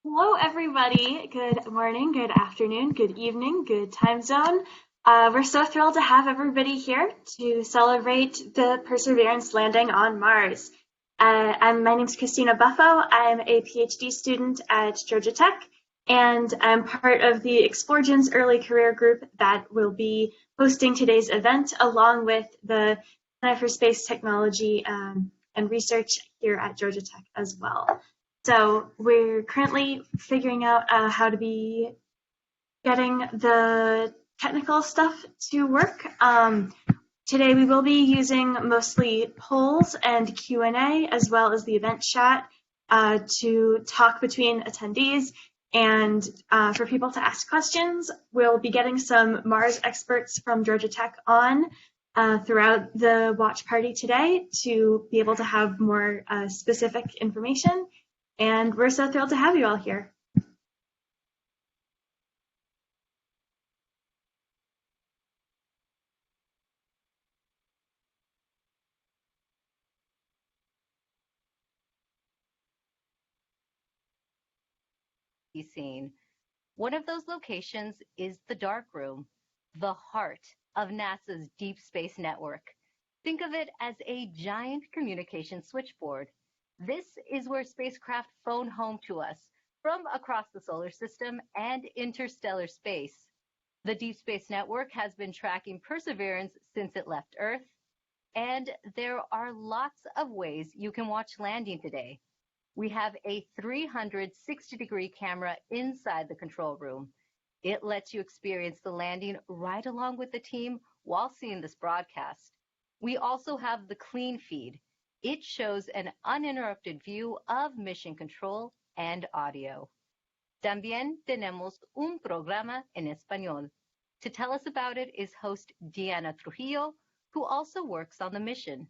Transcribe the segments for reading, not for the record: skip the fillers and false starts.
Hello, everybody. Good morning, good afternoon, good evening, good time zone. We're so thrilled to have everybody here to celebrate the Perseverance landing on Mars. My name's Christina Buffo. I'm a PhD student at Georgia Tech, and I'm part of the ExplOrigins Early Career Group that will be hosting today's event, along with the Center for Space Technology and Research here at Georgia Tech as well. So we're currently figuring out how to be getting the technical stuff to work. Today we will be using mostly polls and Q&A as well as the event chat to talk between attendees and for people to ask questions. We'll be getting some Mars experts from Georgia Tech on throughout the watch party today to be able to have more specific information. And we're so thrilled to have you all here. Be seen. One of those locations is the dark room, the heart of NASA's Deep Space Network. Think of it as a giant communication switchboard. This is where spacecraft phone home to us from across the solar system and interstellar space. The Deep Space Network has been tracking Perseverance since it left Earth, and there are lots of ways you can watch landing today. We have a 360-degree camera inside the control room. It lets you experience the landing right along with the team while seeing this broadcast. We also have the clean feed. It shows an uninterrupted view of mission control and audio. También tenemos un programa en español. To tell us about it is host Diana Trujillo, who also works on the mission.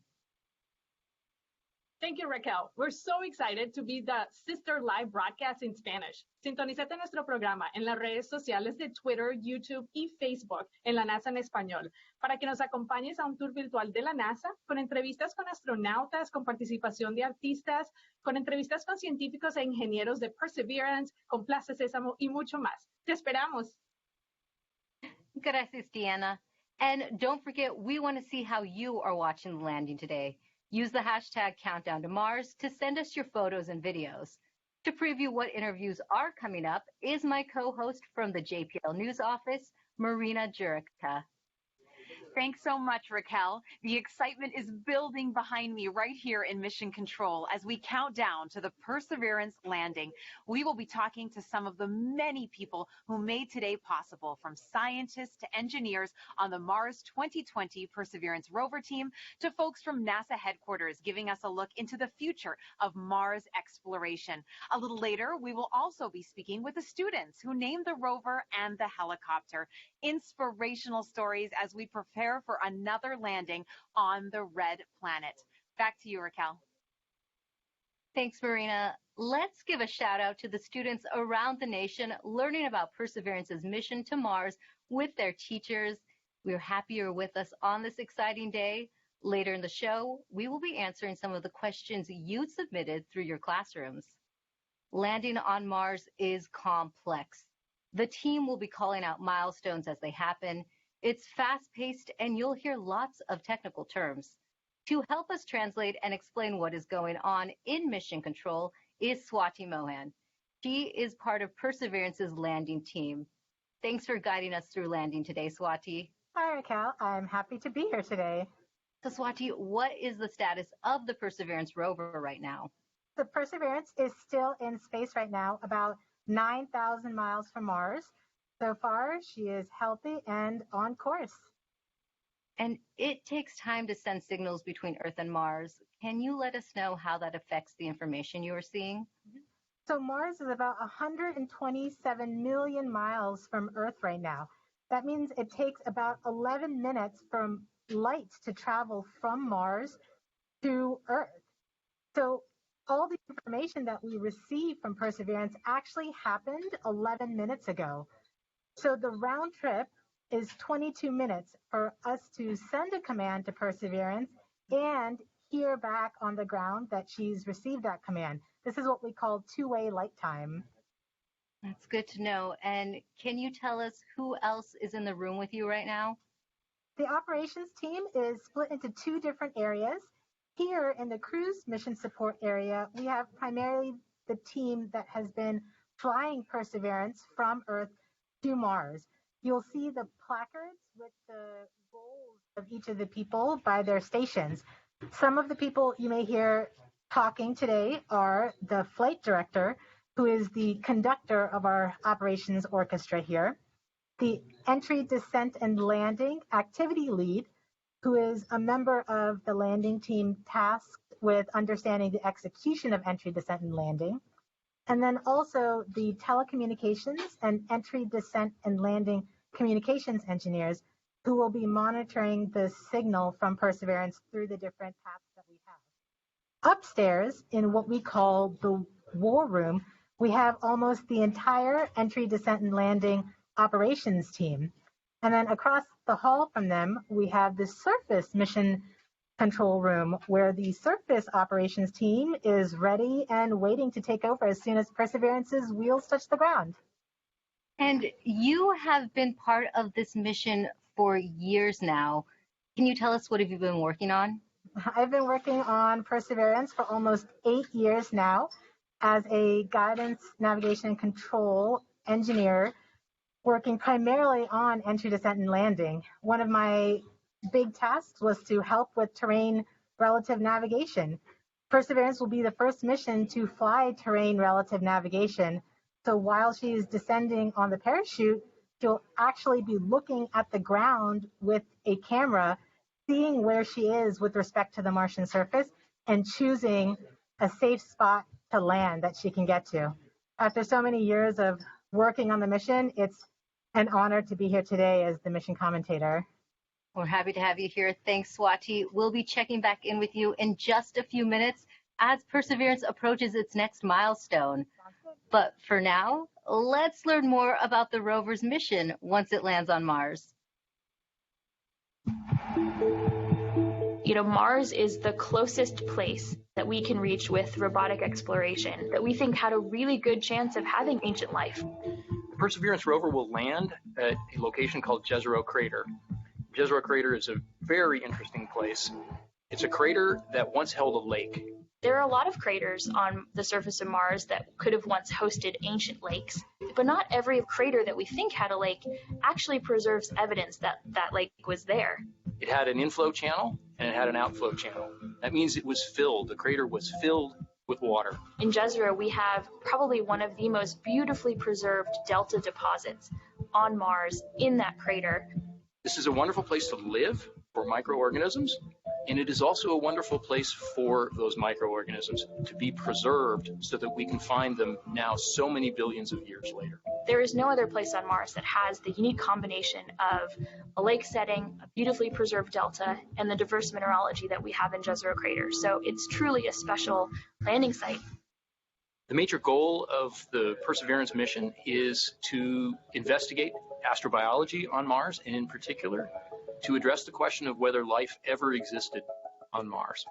Thank you, Raquel. We're so excited to be the sister live broadcast in Spanish. Sintonízate nuestro programa en las redes sociales de Twitter, YouTube y Facebook en la NASA en español para que nos acompañes a un tour virtual de la NASA con entrevistas con astronautas, con participación de artistas, con entrevistas con científicos e ingenieros de Perseverance, con Plaza Sésamo y mucho más. ¡Te esperamos! Gracias, Diana. And don't forget, we want to see how you are watching the landing today. Use the hashtag Countdown to Mars to send us your photos and videos. To preview what interviews are coming up is my co-host from the JPL News office, Marina Jurica. Thanks so much, Raquel. The excitement is building behind me right here in Mission Control as we count down to the Perseverance landing. We will be talking to some of the many people who made today possible, from scientists to engineers on the Mars 2020 Perseverance rover team to folks from NASA headquarters giving us a look into the future of Mars exploration. A little later, we will also be speaking with the students who named the rover and the helicopter. Inspirational stories as we prepare for another landing on the red planet. Back to you, Raquel. Thanks, Marina. Let's give a shout out to the students around the nation learning about Perseverance's mission to Mars with their teachers. We're happy you're with us on this exciting day. Later in the show, we will be answering some of the questions you submitted through your classrooms. Landing on Mars is complex. The team will be calling out milestones as they happen. It's fast-paced, and you'll hear lots of technical terms. To help us translate and explain what is going on in Mission Control is Swati Mohan. She is part of Perseverance's landing team. Thanks for guiding us through landing today, Swati. Hi, Raquel. I'm happy to be here today. So, Swati, what is the status of the Perseverance rover right now? The Perseverance is still in space right now, about 9,000 miles from Mars. So far, she is healthy and on course. And it takes time to send signals between Earth and Mars. Can you let us know how that affects the information you are seeing? So Mars is about 127 million miles from Earth right now. That means it takes about 11 minutes from light to travel from Mars to Earth. So all the information that we receive from Perseverance actually happened 11 minutes ago. So the round trip is 22 minutes for us to send a command to Perseverance and hear back on the ground that she's received that command. This is what we call two-way light time. That's good to know. And can you tell us who else is in the room with you right now? The operations team is split into two different areas. Here in the cruise mission support area, we have primarily the team that has been flying Perseverance from Earth to Mars. You'll see the placards with the roles of each of the people by their stations. Some of the people you may hear talking today are the flight director, who is the conductor of our operations orchestra here, the entry, descent, and landing activity lead, who is a member of the landing team tasked with understanding the execution of entry, descent, and landing, and then also the telecommunications and entry, descent, and landing communications engineers who will be monitoring the signal from Perseverance through the different paths that we have. Upstairs, in what we call the war room, we have almost the entire entry, descent, and landing operations team. And then across the hall from them, we have the surface mission control room, where the surface operations team is ready and waiting to take over as soon as Perseverance's wheels touch the ground. And you have been part of this mission for years now. Can you tell us what have you been working on? I've been working on Perseverance for almost 8 years now as a guidance, navigation, and control engineer, working primarily on entry, descent, and landing. One of my big tasks was to help with terrain relative navigation. Perseverance will be the first mission to fly terrain relative navigation. So while she's descending on the parachute, she'll actually be looking at the ground with a camera, seeing where she is with respect to the Martian surface, and choosing a safe spot to land that she can get to. After so many years of working on the mission, it's an honor to be here today as the mission commentator. We're happy to have you here. Thanks, Swati. We'll be checking back in with you in just a few minutes as Perseverance approaches its next milestone. But for now, let's learn more about the rover's mission once it lands on Mars. Mars is the closest place that we can reach with robotic exploration that we think had a really good chance of having ancient life. The Perseverance rover will land at a location called Jezero Crater. Jezero Crater is a very interesting place. It's a crater that once held a lake. There are a lot of craters on the surface of Mars that could have once hosted ancient lakes, but not every crater that we think had a lake actually preserves evidence that that lake was there. It had an inflow channel and it had an outflow channel. That means it was filled. The crater was filled with water. In Jezero, we have probably one of the most beautifully preserved delta deposits on Mars in that crater. This is a wonderful place to live for microorganisms, and it is also a wonderful place for those microorganisms to be preserved so that we can find them now so many billions of years later. There is no other place on Mars that has the unique combination of a lake setting, a beautifully preserved delta, and the diverse mineralogy that we have in Jezero Crater. So it's truly a special landing site. The major goal of the Perseverance mission is to investigate astrobiology on Mars, and in particular, to address the question of whether life ever existed on Mars.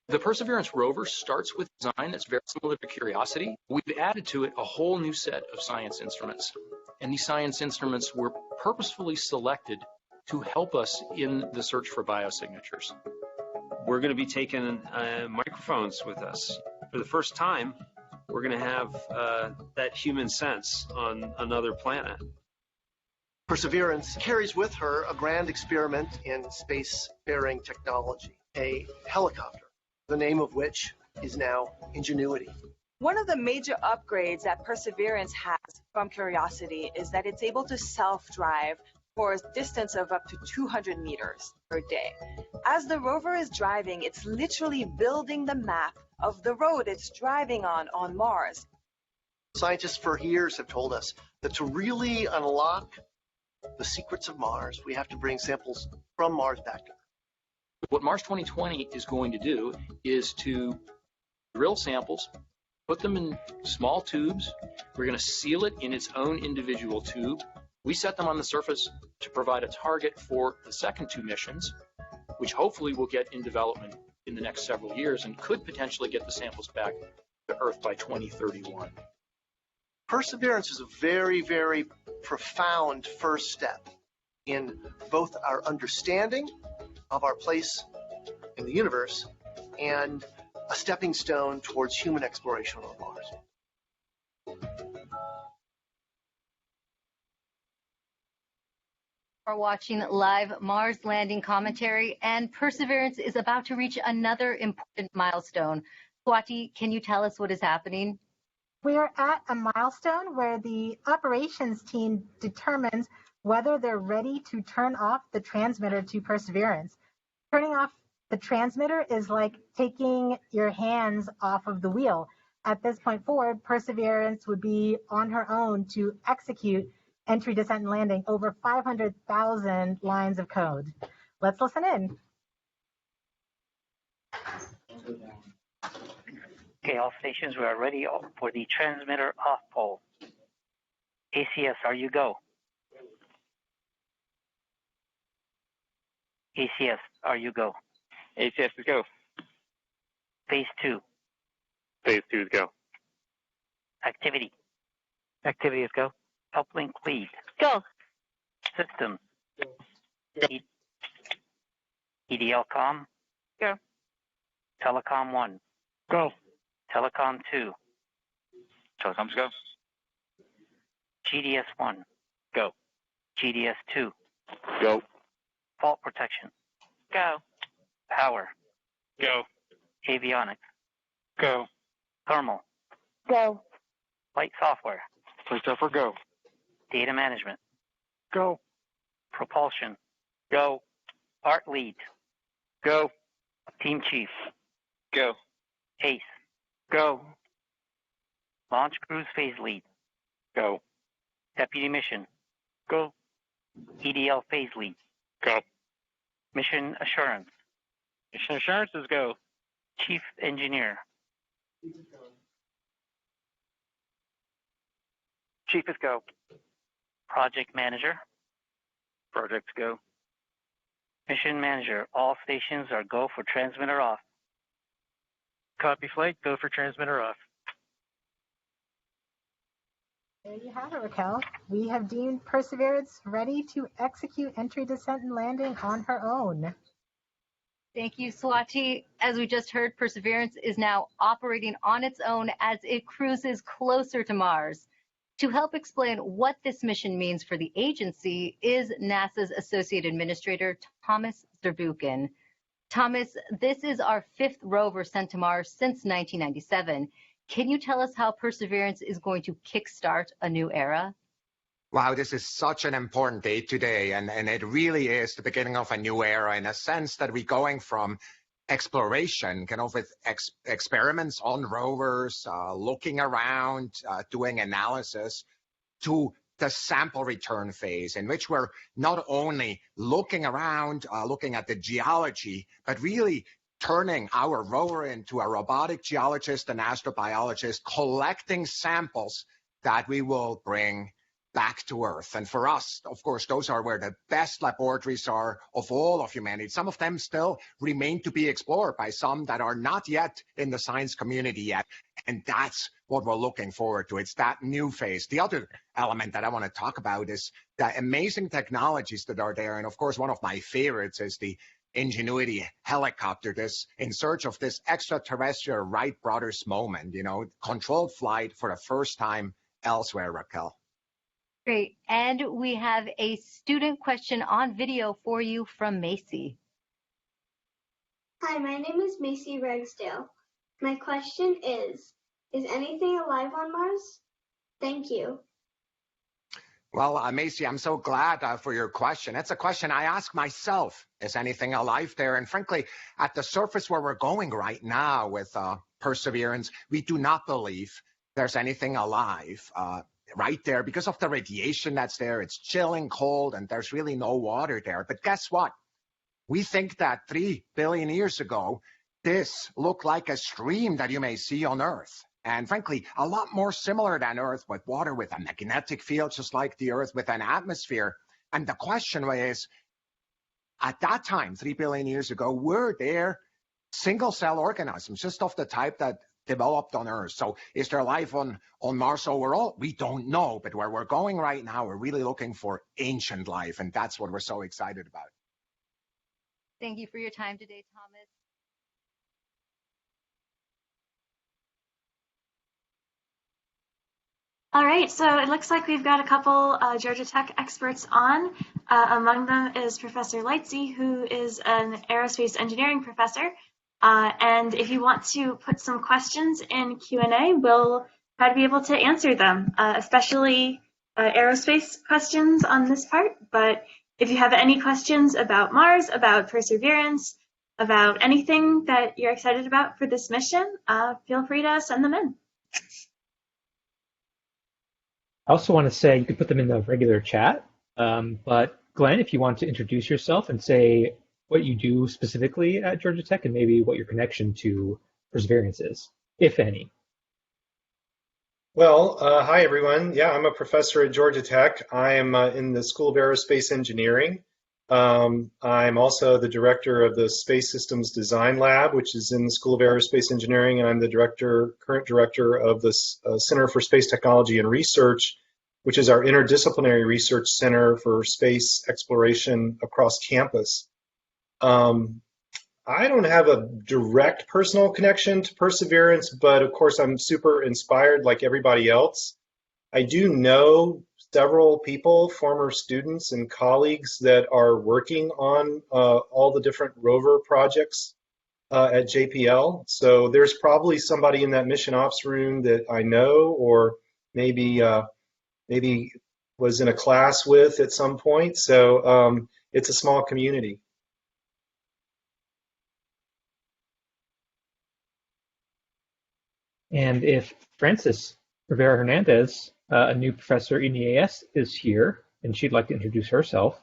The Perseverance rover starts with a design that's very similar to Curiosity. We've added to it a whole new set of science instruments, and these science instruments were purposefully selected to help us in the search for biosignatures. We're going to be taking microphones with us. For the first time, we're going to have that human sense on another planet. Perseverance carries with her a grand experiment in space-faring technology, a helicopter, the name of which is now Ingenuity. One of the major upgrades that Perseverance has from Curiosity is that it's able to self-drive for a distance of up to 200 meters per day. As the rover is driving, it's literally building the map of the road it's driving on Mars. Scientists for years have told us that to really unlock the secrets of Mars, we have to bring samples from Mars back to Earth. What Mars 2020 is going to do is to drill samples, put them in small tubes. We're going to seal it in its own individual tube. We set them on the surface to provide a target for the second two missions, which hopefully will get in development in the next several years and could potentially get the samples back to Earth by 2031. Perseverance is a very, very profound first step in both our understanding of our place in the universe and a stepping stone towards human exploration on Mars. Are watching live Mars landing commentary, and Perseverance is about to reach another important milestone. Swati, can you tell us what is happening? We're at a milestone where the operations team determines whether they're ready to turn off the transmitter to Perseverance. Turning off the transmitter is like taking your hands off of the wheel. At this point forward, Perseverance would be on her own to execute entry, descent, and landing over 500,000 lines of code. Let's listen in. Okay, all stations, we are ready for the transmitter off pole. ACS, are you go? ACS, are you go? ACS is go. Phase 2. Phase 2 is go. Activity. Activity is go. Uplink lead. Go. System. EDL com. Go. Telecom 1. Go. Telecom 2. Telecoms go. GDS 1. Go. GDS 2. Go. Fault protection. Go. Power. Go. Avionics. Go. Thermal. Go. Flight software. Flight software go. Data management. Go. Propulsion. Go. Art lead. Go. Team chief. Go. ACE. Go. Launch cruise phase lead. Go. Deputy mission. Go. EDL phase lead. Go. Mission assurance. Mission assurance is go. Chief engineer. Chief is go. Project manager. Projects go. Mission manager. All stations are go for transmitter off. Copy flight, go for transmitter off. There you have it, Raquel. We have deemed Perseverance ready to execute entry, descent, and landing on her own. Thank you, Swati. As we just heard, Perseverance is now operating on its own as it cruises closer to Mars. To help explain what this mission means for the agency is NASA's Associate Administrator, Thomas Zurbuchen. Thomas, this is our 5th rover sent to Mars since 1997. Can you tell us how Perseverance is going to kickstart a new era? Wow, this is such an important day today, and it really is the beginning of a new era in a sense that we're going from exploration, kind of with experiments on rovers, looking around, doing analysis, to the sample return phase, in which we're not only looking around, looking at the geology, but really turning our rover into a robotic geologist and astrobiologist, collecting samples that we will bring back to Earth. And for us, of course, those are where the best laboratories are of all of humanity. Some of them still remain to be explored by some that are not yet in the science community yet. And that's what we're looking forward to. It's that new phase. The other element that I want to talk about is the amazing technologies that are there. And of course, one of my favorites is the Ingenuity helicopter, this in search of this extraterrestrial Wright brothers moment, controlled flight for the first time elsewhere, Raquel. Great. And we have a student question on video for you from Macy. Hi, my name is Macy Ragsdale. My question is anything alive on Mars? Thank you. Well, Macy, I'm so glad for your question. It's a question I ask myself. Is anything alive there? And frankly, at the surface where we're going right now with Perseverance, we do not believe there's anything alive right there because of the radiation that's there. It's chilling, cold, and there's really no water there. But guess what? We think that 3 billion years ago, this looked like a stream that you may see on Earth. And frankly, a lot more similar than Earth, with water with a magnetic field, just like the Earth with an atmosphere. And the question is, at that time, 3 billion years ago, were there single-cell organisms, just of the type that developed on Earth. So is there life on Mars overall? We don't know, but where we're going right now, we're really looking for ancient life, and that's what we're so excited about. Thank you for your time today, Thomas. All right, so it looks like we've got a couple Georgia Tech experts on. Among them is Professor Leitzy, who is an aerospace engineering professor. And if you want to put some questions in Q&A, we'll try to be able to answer them, especially aerospace questions on this part. But if you have any questions about Mars, about Perseverance, about anything that you're excited about for this mission, feel free to send them in. I also want to say you can put them in the regular chat, but Glenn, if you want to introduce yourself and say what you do specifically at Georgia Tech and maybe what your connection to Perseverance is, if any. Well, hi everyone. Yeah, I'm a professor at Georgia Tech. I am in the School of Aerospace Engineering. I'm also the director of the Space Systems Design Lab, which is in the School of Aerospace Engineering, and I'm the current director of the Center for Space Technology and Research, which is our interdisciplinary research center for space exploration across campus. I don't have a direct personal connection to Perseverance, but of course I'm super inspired like everybody else. I do know several people, former students and colleagues that are working on all the different rover projects at JPL. So there's probably somebody in that mission ops room that I know, or maybe was in a class with at some point. So it's a small community. And if Frances Rivera Hernandez, a new professor in EAS, is here, and she'd like to introduce herself.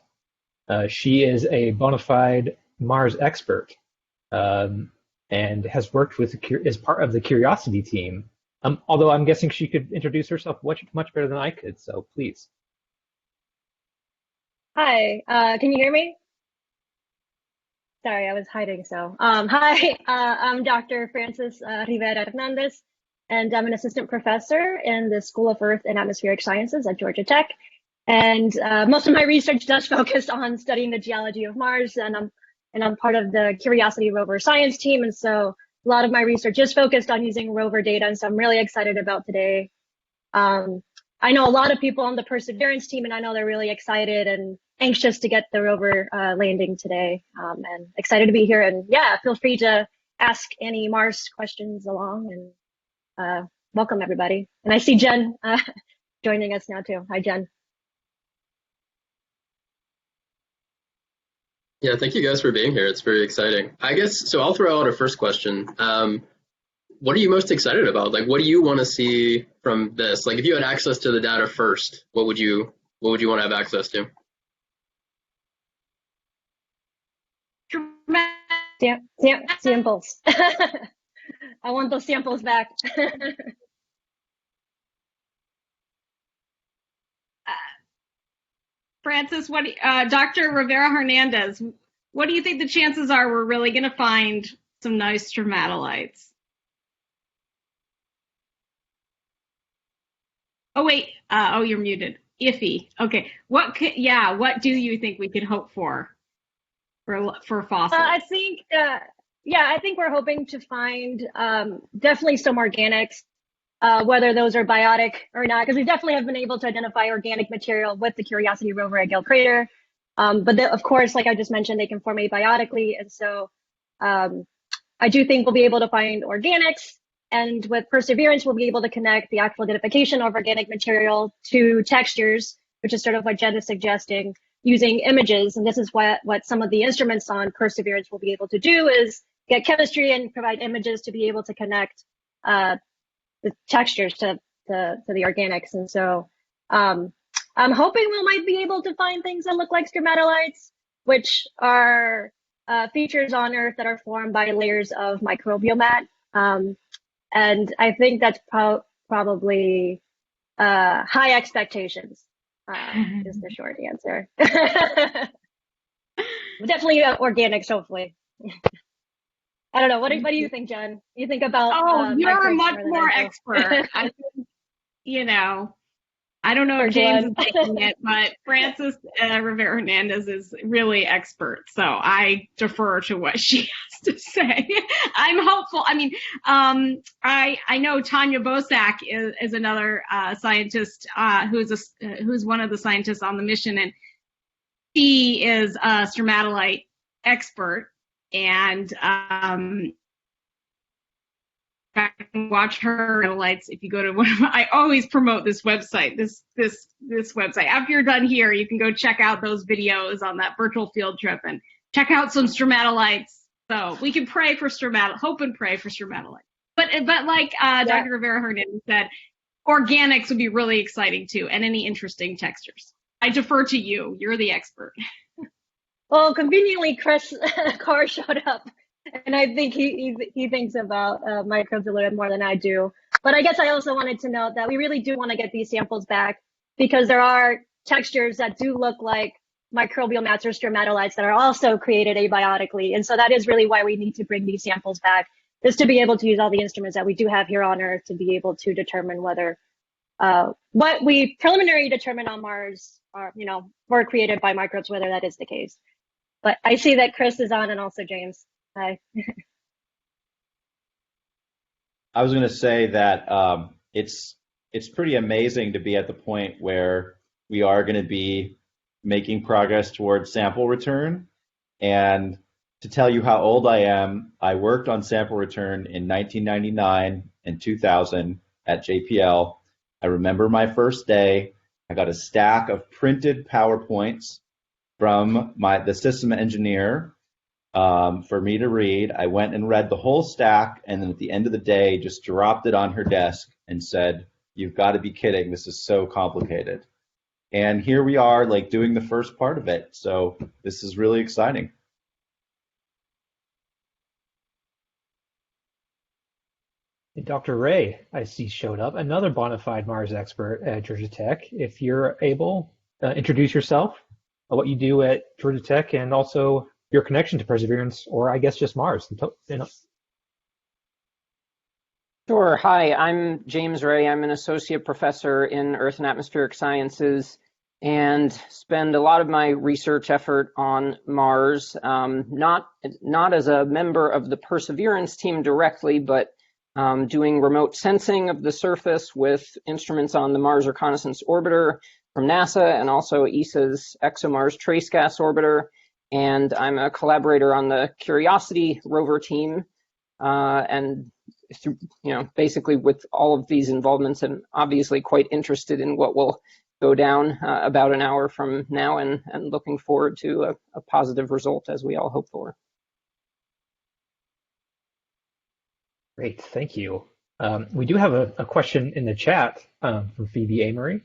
She is a bona fide Mars expert and has worked with as part of the Curiosity team. Although I'm guessing she could introduce herself much better than I could, so please. Hi, can you hear me? Sorry, I was hiding. So, hi, I'm Dr. Frances Rivera Hernandez, and I'm an assistant professor in the School of Earth and Atmospheric Sciences at Georgia Tech. And most of my research does focus on studying the geology of Mars, and I'm part of the Curiosity rover science team. And so a lot of my research is focused on using rover data, and so I'm really excited about today. I know a lot of people on the Perseverance team, and I know they're really excited and anxious to get the rover landing today, and excited to be here. And yeah, feel free to ask any Mars questions along, and welcome everybody. And I see Jen joining us now too. Hi, Jen. Yeah, thank you guys for being here. It's very exciting. I guess, so I'll throw out a first question. What are you most excited about? Like, what do you want to see from this? Like, if you had access to the data first, what would you want to have access to? Samples. I want those samples back. Frances, Dr. Rivera Hernandez, what do you think the chances are we're really going to find some nice stromatolites? Oh, wait. Oh, you're muted. Iffy. Okay. What do you think we could hope for fossils? I think we're hoping to find definitely some organics, whether those are biotic or not, because we definitely have been able to identify organic material with the Curiosity rover at Gale Crater. But of course, like I just mentioned, they can form abiotically. And so I do think we'll be able to find organics. And with Perseverance, we'll be able to connect the actual identification of organic material to textures, which is sort of what Jen is suggesting, using images. And this is what some of the instruments on Perseverance will be able to do, is get chemistry and provide images to be able to connect the textures to the organics. And so I'm hoping we might be able to find things that look like stromatolites, which are features on Earth that are formed by layers of microbial mat. And I think that's probably high expectations is the short answer. Definitely organics, hopefully. I don't know. What do you think, Jen? You think about Oh, you're microbes much more than more I expert. do. I think, you know, I don't know Or if James Glenn. is taking it, but Francis Rivera Hernandez is really expert. So I defer to what she has to say. I'm hopeful. I mean, I know Tanya Bosak is another scientist who's one of the scientists on the mission, and she is a stromatolite expert. And I can watch her satellites if you go to one of my, I always promote this website, this website. After you're done here, you can go check out those videos on that virtual field trip and check out some stromatolites. So we can pray for hope and pray for stromatolites. But like Dr. Rivera Hernandez said, organics would be really exciting too, and any interesting textures. I defer to you. You're the expert. Well, conveniently, Chris Carr showed up, and I think he thinks about microbes a little bit more than I do. But I guess I also wanted to note that we really do want to get these samples back because there are textures that do look like microbial mats or stromatolites that are also created abiotically. And so that is really why we need to bring these samples back, is to be able to use all the instruments that we do have here on Earth to be able to determine whether what we preliminarily determined on Mars are, were created by microbes, whether that is the case. But I see that Chris is on and also James. Hi. I was going to say that it's pretty amazing to be at the point where we are going to be making progress towards sample return. And to tell you how old I am, I worked on sample return in 1999 and 2000 at JPL. I remember my first day. I got a stack of printed PowerPoints from the system engineer for me to read. I went and read the whole stack, and then at the end of the day, just dropped it on her desk and said, "You've got to be kidding. This is so complicated." And here we are, like, doing the first part of it. So this is really exciting. Dr. Ray, I see, showed up, another bona fide Mars expert at Georgia Tech. If you're able, introduce yourself, what you do at Georgia Tech, and also your connection to Perseverance, or I guess just Mars. Sure. Hi, I'm James Ray. I'm an associate professor in Earth and Atmospheric Sciences and spend a lot of my research effort on Mars, not as a member of the Perseverance team directly, but doing remote sensing of the surface with instruments on the Mars Reconnaissance Orbiter from NASA and also ESA's ExoMars Trace Gas Orbiter. And I'm a collaborator on the Curiosity rover team. And basically with all of these involvements, I'm obviously quite interested in what will go down about an hour from now, and looking forward to a positive result, as we all hope for. Great, thank you. We do have a question in the chat from Phoebe Amory.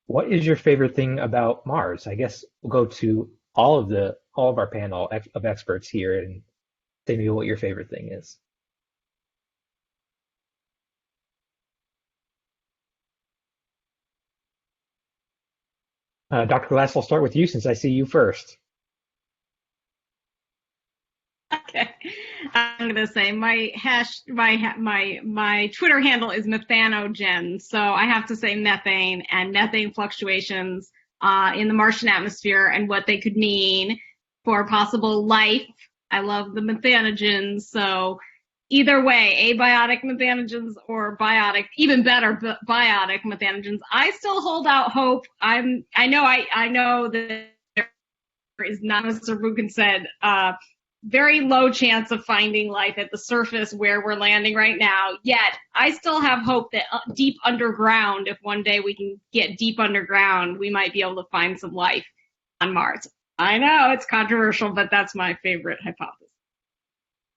What is your favorite thing about Mars? I guess we'll go to all of our panel of experts here and say maybe what your favorite thing is. Dr. Glass, I'll start with you since I see you first. Okay, I'm gonna say my Twitter handle is methanogen, so I have to say methane and methane fluctuations in the Martian atmosphere and what they could mean for possible life. I love the methanogens, so either way, abiotic methanogens or biotic, even better, biotic methanogens. I still hold out hope. I know that there is not, as Mr. Buchan said, very low chance of finding life at the surface where we're landing right now. Yet, I still have hope that deep underground, if one day we can get deep underground, we might be able to find some life on Mars. I know it's controversial, but that's my favorite hypothesis.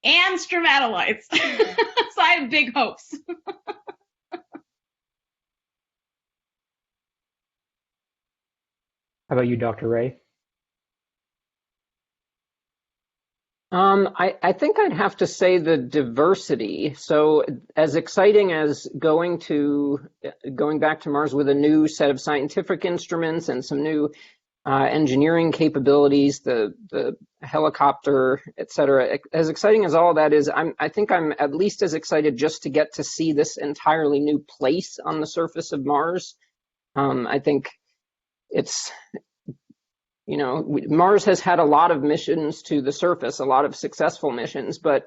And stromatolites. So I have big hopes. How about you, Dr. Ray? I think I'd have to say the diversity. So as exciting as going back to Mars with a new set of scientific instruments and some new engineering capabilities, the helicopter, et cetera. As exciting as all that is, I think I'm at least as excited just to get to see this entirely new place on the surface of Mars. I think it's, Mars has had a lot of missions to the surface, a lot of successful missions, but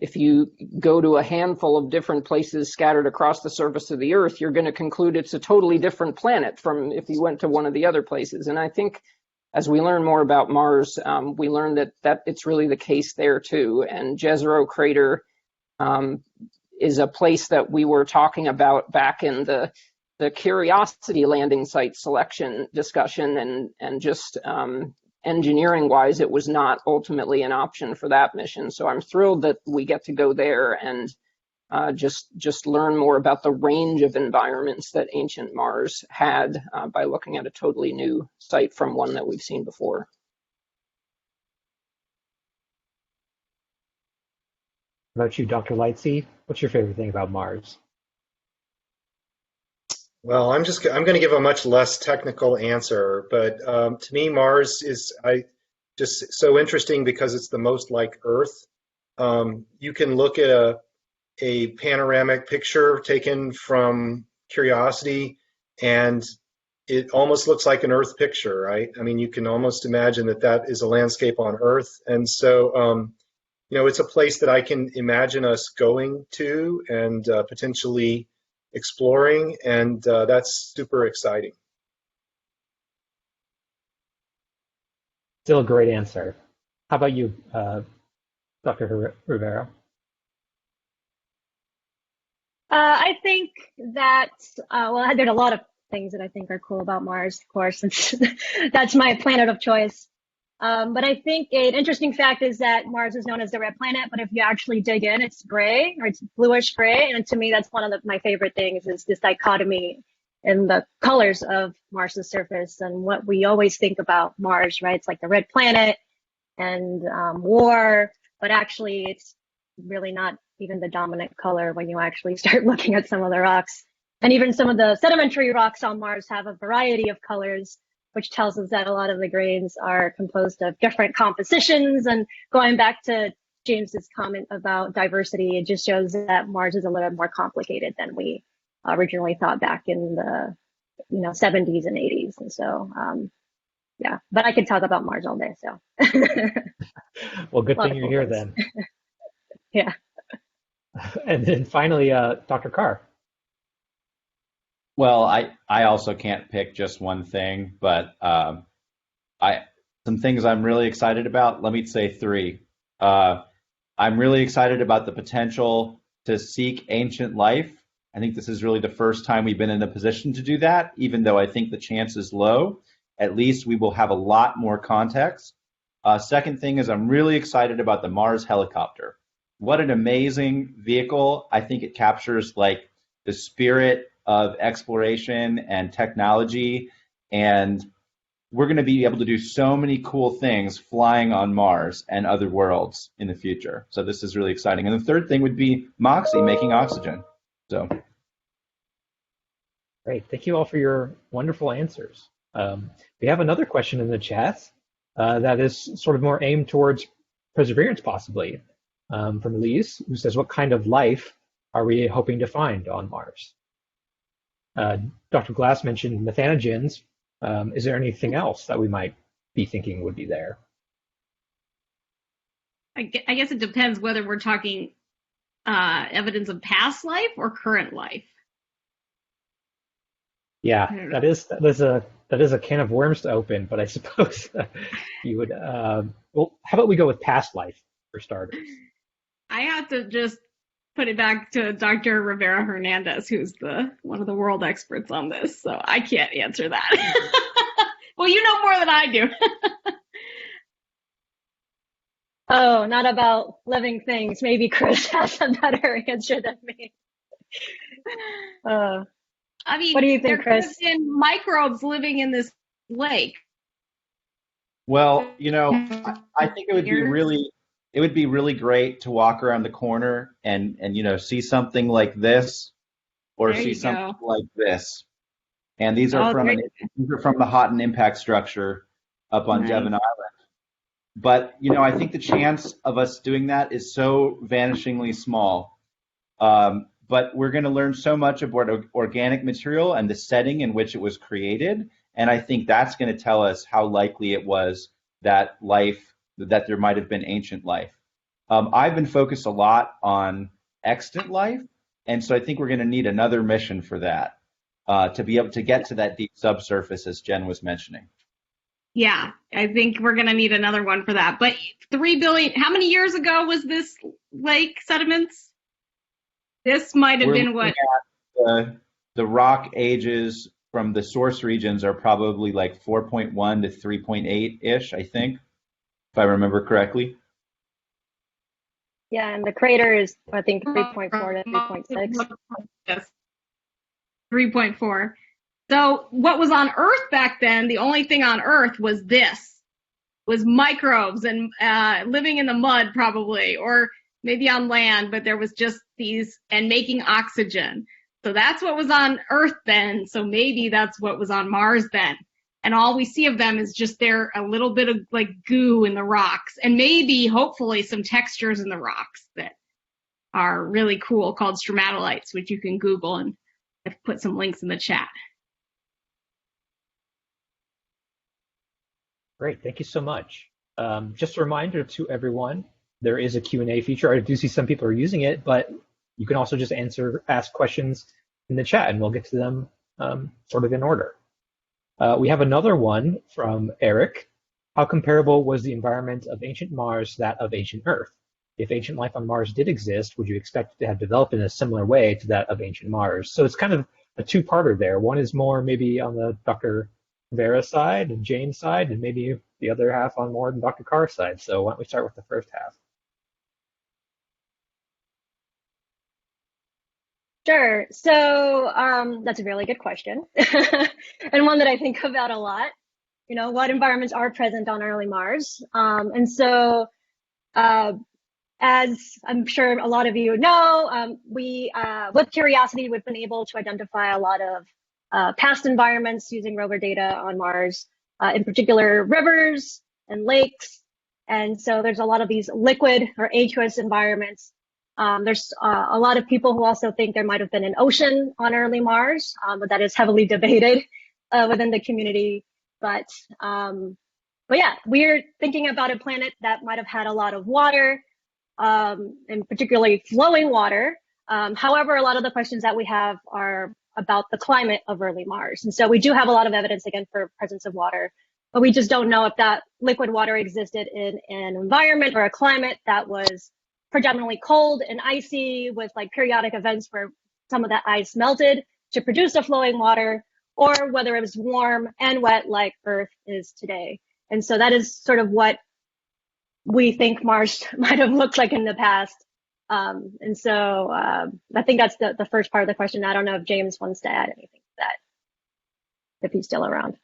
if you go to a handful of different places scattered across the surface of the Earth, you're going to conclude it's a totally different planet from if you went to one of the other places. And I think as we learn more about Mars, we learn that it's really the case there too. And Jezero Crater is a place that we were talking about back in the Curiosity landing site selection discussion, and just engineering wise, it was not ultimately an option for that mission. So I'm thrilled that we get to go there and just learn more about the range of environments that ancient Mars had by looking at a totally new site from one that we've seen before. What about you, Dr. Leitzy? What's your favorite thing about Mars? Well, I'm going to give a much less technical answer, but to me, Mars is just so interesting because it's the most like Earth. You can look at a panoramic picture taken from Curiosity, and it almost looks like an Earth picture, right? I mean, you can almost imagine that is a landscape on Earth, and so it's a place that I can imagine us going to and potentially exploring, and that's super exciting. Still a great answer. How about you, Dr. Rivera? I think that, there's a lot of things that I think are cool about Mars, of course, since that's my planet of choice. But I think an interesting fact is that Mars is known as the red planet, but if you actually dig in, it's gray, or it's bluish gray. And to me, that's one of my favorite things, is this dichotomy in the colors of Mars's surface and what we always think about Mars, right? It's like the red planet and war, but actually it's really not even the dominant color when you actually start looking at some of the rocks. And even some of the sedimentary rocks on Mars have a variety of colors, which tells us that a lot of the grains are composed of different compositions. And going back to James's comment about diversity, it just shows that Mars is a little more complicated than we originally thought back in the 70s and 80s. And so, yeah, but I could talk about Mars all day. So, well, good thing you're here then. Yeah. And then finally, Dr. Carr. Well, I also can't pick just one thing, but some things I'm really excited about. Let me say three. I'm really excited about the potential to seek ancient life. I think this is really the first time we've been in a position to do that, even though I think the chance is low. At least we will have a lot more context. Second thing is I'm really excited about the Mars helicopter. What an amazing vehicle. I think it captures like the spirit of exploration and technology, and we're going to be able to do so many cool things flying on Mars and other worlds in the future. So this is really exciting. And the third thing would be MOXIE, making oxygen. So great. Thank you all for your wonderful answers. We have another question in the chat that is sort of more aimed towards Perseverance, possibly, from Elise, who says, what kind of life are we hoping to find on Mars? Dr. Glass mentioned methanogens. Is there anything else that we might be thinking would be there? I guess it depends whether we're talking evidence of past life or current life. Yeah, that is a can of worms to open, but I suppose you would. Well, how about we go with past life for starters? I have to just put it back to Dr. Rivera Hernandez, who's one of the world experts on this, so I can't answer that. Well, you know more than I do. Oh, not about living things. Maybe Chris has a better answer than me. I mean, what do you think, there Chris? could have been microbes living in this lake. Well, I think it would be really great to walk around the corner and see something like this, or see something like this, And these are from the Houghton impact structure up on Devon Island. But, I think the chance of us doing that is so vanishingly small. But we're going to learn so much about organic material and the setting in which it was created. And I think that's going to tell us how likely it was that there might have been ancient life. I've been focused a lot on extant life. And so I think we're going to need another mission for that to be able to get to that deep subsurface, as Jen was mentioning. Yeah, I think we're going to need another one for that. But 3 billion, how many years ago was this lake sediments? This might have been what? The rock ages from the source regions are probably like 4.1 to 3.8-ish, I think, if I remember correctly. Yeah, and the crater is, I think, 3.4 to 3.6. Yes, 3.4. So what was on Earth back then, the only thing on Earth was microbes and living in the mud probably, or maybe on land, but there was just these, and making oxygen. So that's what was on Earth then. So maybe that's what was on Mars then. And all we see of them is just a little bit of like goo in the rocks, and maybe, hopefully, some textures in the rocks that are really cool called stromatolites, which you can Google, and I've put some links in the chat. Great, thank you so much. Just a reminder to everyone, there is a Q&A feature. I do see some people are using it, but you can also just ask questions in the chat, and we'll get to them sort of in order. We have another one from Eric. How comparable was the environment of ancient Mars to that of ancient Earth? If ancient life on Mars did exist, would you expect it to have developed in a similar way to that of ancient Mars? So it's kind of a two-parter there. One is more maybe on the Dr. Rivera side and Jane's side, and maybe the other half on more than Dr. Carr's side. So why don't we start with the first half? Sure. So that's a really good question, and one that I think about a lot. What environments are present on early Mars? As I'm sure a lot of you know, with Curiosity, we've been able to identify a lot of past environments using rover data on Mars, in particular rivers and lakes. And so there's a lot of these liquid or aqueous environments. There's a lot of people who also think there might have been an ocean on early Mars, but that is heavily debated within the community. But yeah, we're thinking about a planet that might have had a lot of water, and particularly flowing water. However, a lot of the questions that we have are about the climate of early Mars. And so we do have a lot of evidence, again, for presence of water, but we just don't know if that liquid water existed in an environment or a climate that was predominantly cold and icy, with like periodic events where some of that ice melted to produce the flowing water, or whether it was warm and wet like Earth is today. And so that is sort of what we think Mars might have looked like in the past. And so I think that's the first part of the question. I don't know if James wants to add anything to that, if he's still around.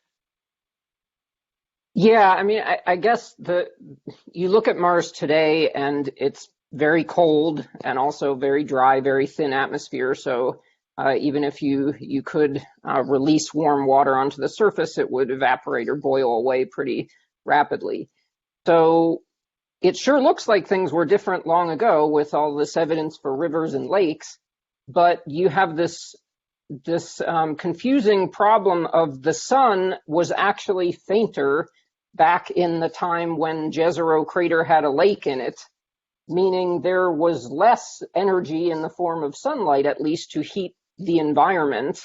Yeah, I mean, I guess you look at Mars today, and it's very cold and also very dry, very thin atmosphere. So even if you could release warm water onto the surface, it would evaporate or boil away pretty rapidly. So it sure looks like things were different long ago with all this evidence for rivers and lakes, but you have this confusing problem of the sun was actually fainter back in the time when Jezero Crater had a lake in it, meaning there was less energy in the form of sunlight, at least, to heat the environment.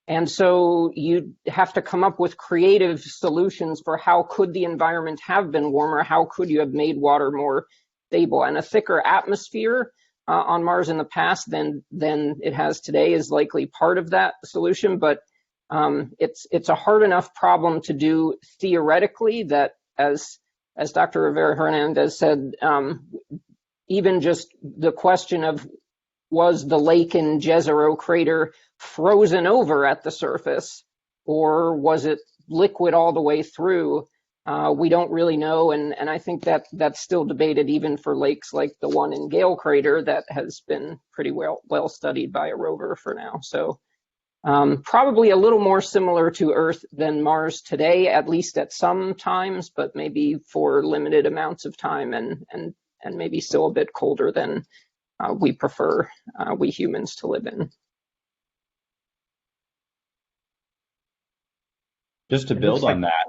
And so you have to come up with creative solutions for how could the environment have been warmer, how could you have made water more stable. And a thicker atmosphere on Mars in the past than it has today is likely part of that solution, but it's a hard enough problem to do theoretically that, as Dr. Rivera Hernandez said, even just the question of, was the lake in Jezero Crater frozen over at the surface, or was it liquid all the way through? We don't really know, and I think that's still debated even for lakes like the one in Gale Crater that has been pretty well studied by a rover for now. So Probably a little more similar to Earth than Mars today, at least at some times, but maybe for limited amounts of time, and maybe still a bit colder than we prefer, we humans, to live in. Just to build on that,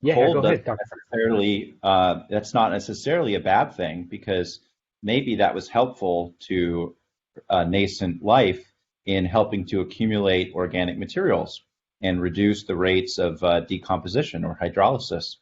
yeah, cold go ahead, Dr. that's not necessarily a bad thing, because maybe that was helpful to nascent life in helping to accumulate organic materials and reduce the rates of decomposition or hydrolysis.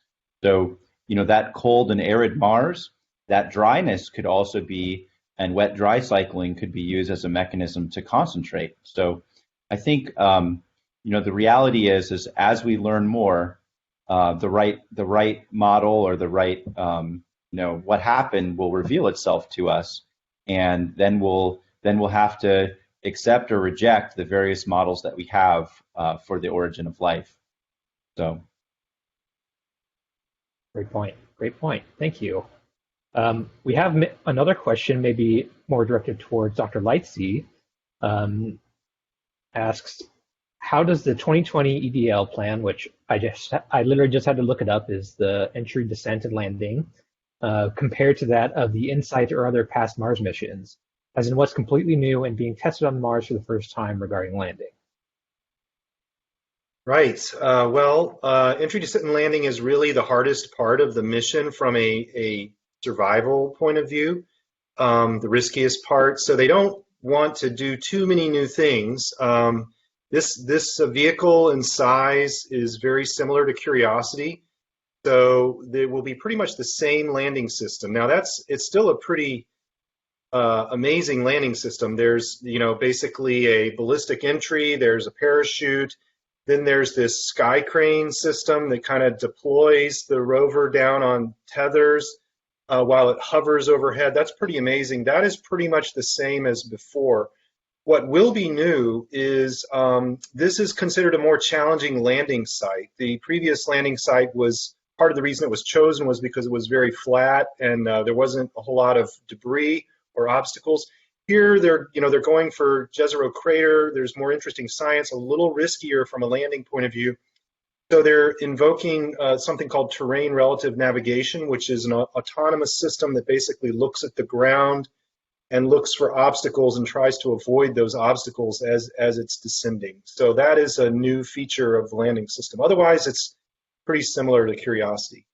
So, that cold and arid Mars, that dryness could also be, and wet dry cycling could be used as a mechanism to concentrate. So I think, the reality is as we learn more, the right model, or the right, what happened will reveal itself to us, and then we'll have to accept or reject the various models that we have for the origin of life. So, great point. Thank you. We have another question, maybe more directed towards Dr. Leitzy. Asks, how does the 2020 EDL plan, which I literally just had to look it up, is the entry, descent, and landing, compare to that of the InSight or other past Mars missions, as in what's completely new and being tested on Mars for the first time regarding landing? Right. Entry, descent, and landing is really the hardest part of the mission from a survival point of view, the riskiest part. So they don't want to do too many new things. This vehicle in size is very similar to Curiosity, so there will be pretty much the same landing system. Now it's still a pretty amazing landing system. There's basically a ballistic entry, there's a parachute, then there's this sky crane system that kind of deploys the rover down on tethers while it hovers overhead. That's pretty amazing. That is pretty much the same as before. What will be new is this is considered a more challenging landing site. The previous landing site was, part of the reason it was chosen was because it was very flat and there wasn't a whole lot of debris or obstacles. Here they're going for Jezero Crater. There's more interesting science, a little riskier from a landing point of view. So they're invoking something called terrain relative navigation, which is an autonomous system that basically looks at the ground and looks for obstacles and tries to avoid those obstacles as it's descending. So that is a new feature of the landing system. Otherwise, it's pretty similar to Curiosity.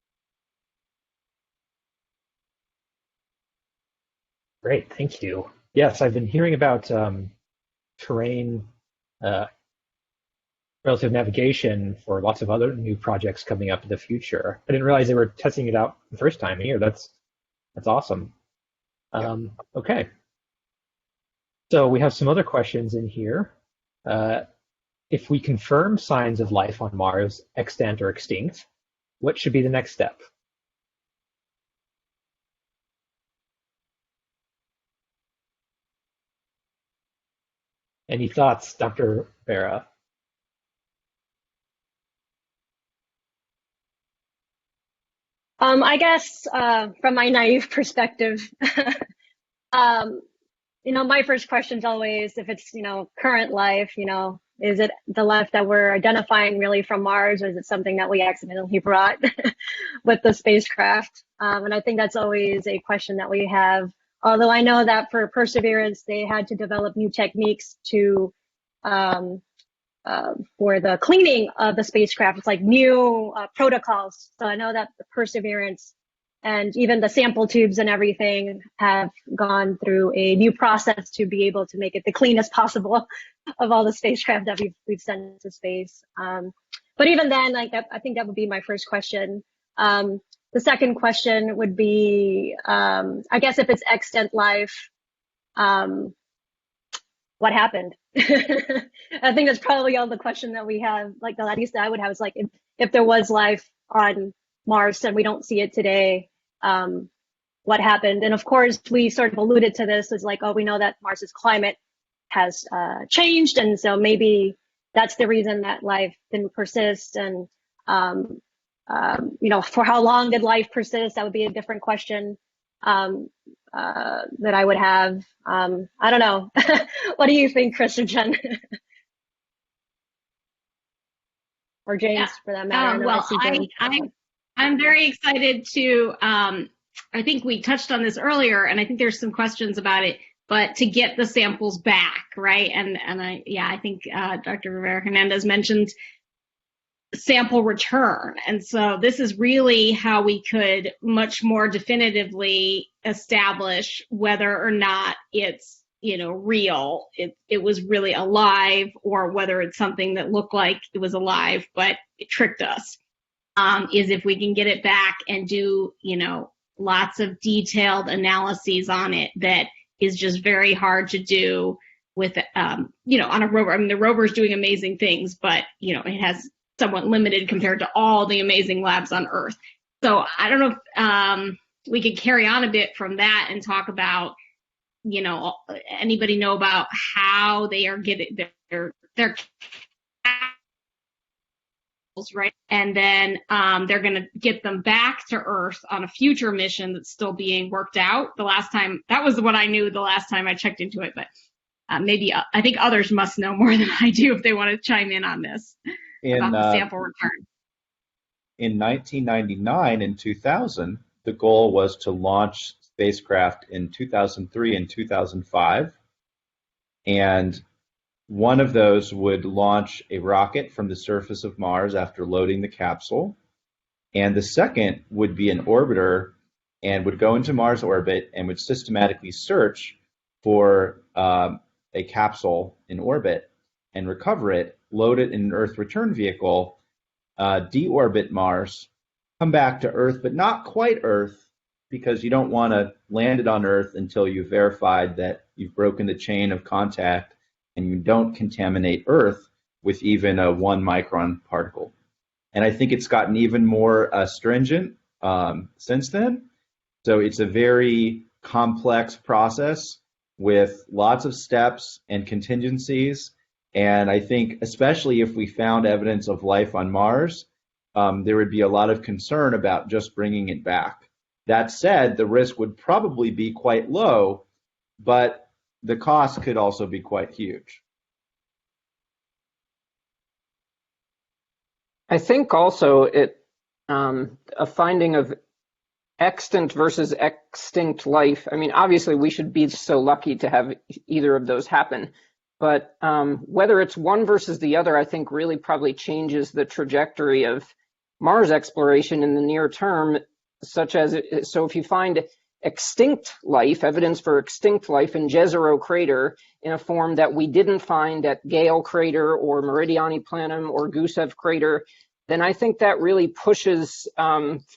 Great, thank you. Yes, I've been hearing about terrain relative navigation for lots of other new projects coming up in the future. I didn't realize they were testing it out the first time here. That's awesome. Okay. So we have some other questions in here. If we confirm signs of life on Mars, extant or extinct, what should be the next step? Any thoughts, Dr. Rivera? I guess from my naive perspective, my first question is always, if it's, current life, is it the life that we're identifying really from Mars, or is it something that we accidentally brought with the spacecraft? And I think that's always a question that we have. Although I know that for Perseverance, they had to develop new techniques to for the cleaning of the spacecraft. It's like new protocols. So I know that the Perseverance and even the sample tubes and everything have gone through a new process to be able to make it the cleanest possible of all the spacecraft that we've sent into space. But even then, I think that would be my first question. The second question would be, I guess if it's extant life, what happened? I think that's probably all the question that we have, at least that I would have, is if there was life on Mars and we don't see it today, what happened? And of course, we sort of alluded to this as we know that Mars's climate has changed, and so maybe that's the reason that life didn't persist. And for how long did life persist? That would be a different question that I would have. I don't know. What do you think, Chris or Jen? or James Yeah. for that matter. I know Well, see James. I'm very excited to, I think we touched on this earlier, and I think there's some questions about it, but to get the samples back, right? And I think Dr. Rivera Hernandez mentioned sample return. And so this is really how we could much more definitively establish whether or not it's, real, it was really alive, or whether it's something that looked like it was alive, but it tricked us. Is if we can get it back and do, lots of detailed analyses on it that is just very hard to do with, on a rover. I mean, the rover is doing amazing things, but, it has somewhat limited compared to all the amazing labs on Earth. So I don't know if we could carry on a bit from that and talk about, anybody know about how they are getting their right? And then they're going to get them back to Earth on a future mission that's still being worked out. The last time, that was what I knew the last time I checked into it, but maybe I think others must know more than I do if they want to chime in on this about the sample return. In 1999 and 2000, the goal was to launch spacecraft in 2003 and 2005. And one of those would launch a rocket from the surface of Mars after loading the capsule. And the second would be an orbiter and would go into Mars orbit and would systematically search for a capsule in orbit and recover it, load it in an Earth return vehicle, deorbit Mars, come back to Earth, but not quite Earth, because you don't want to land it on Earth until you've verified that you've broken the chain of contact and you don't contaminate Earth with even a 1 micron particle. And I think it's gotten even more stringent since then. So it's a very complex process with lots of steps and contingencies. And I think especially if we found evidence of life on Mars, there would be a lot of concern about just bringing it back. That said, the risk would probably be quite low, but the cost could also be quite huge. I think also a finding of extant versus extinct life. I mean, obviously we should be so lucky to have either of those happen, but whether it's one versus the other, I think really probably changes the trajectory of Mars exploration in the near term, such as, so if you find extinct life, evidence for extinct life in Jezero crater in a form that we didn't find at Gale crater or Meridiani Planum or Gusev crater, then I think that really pushes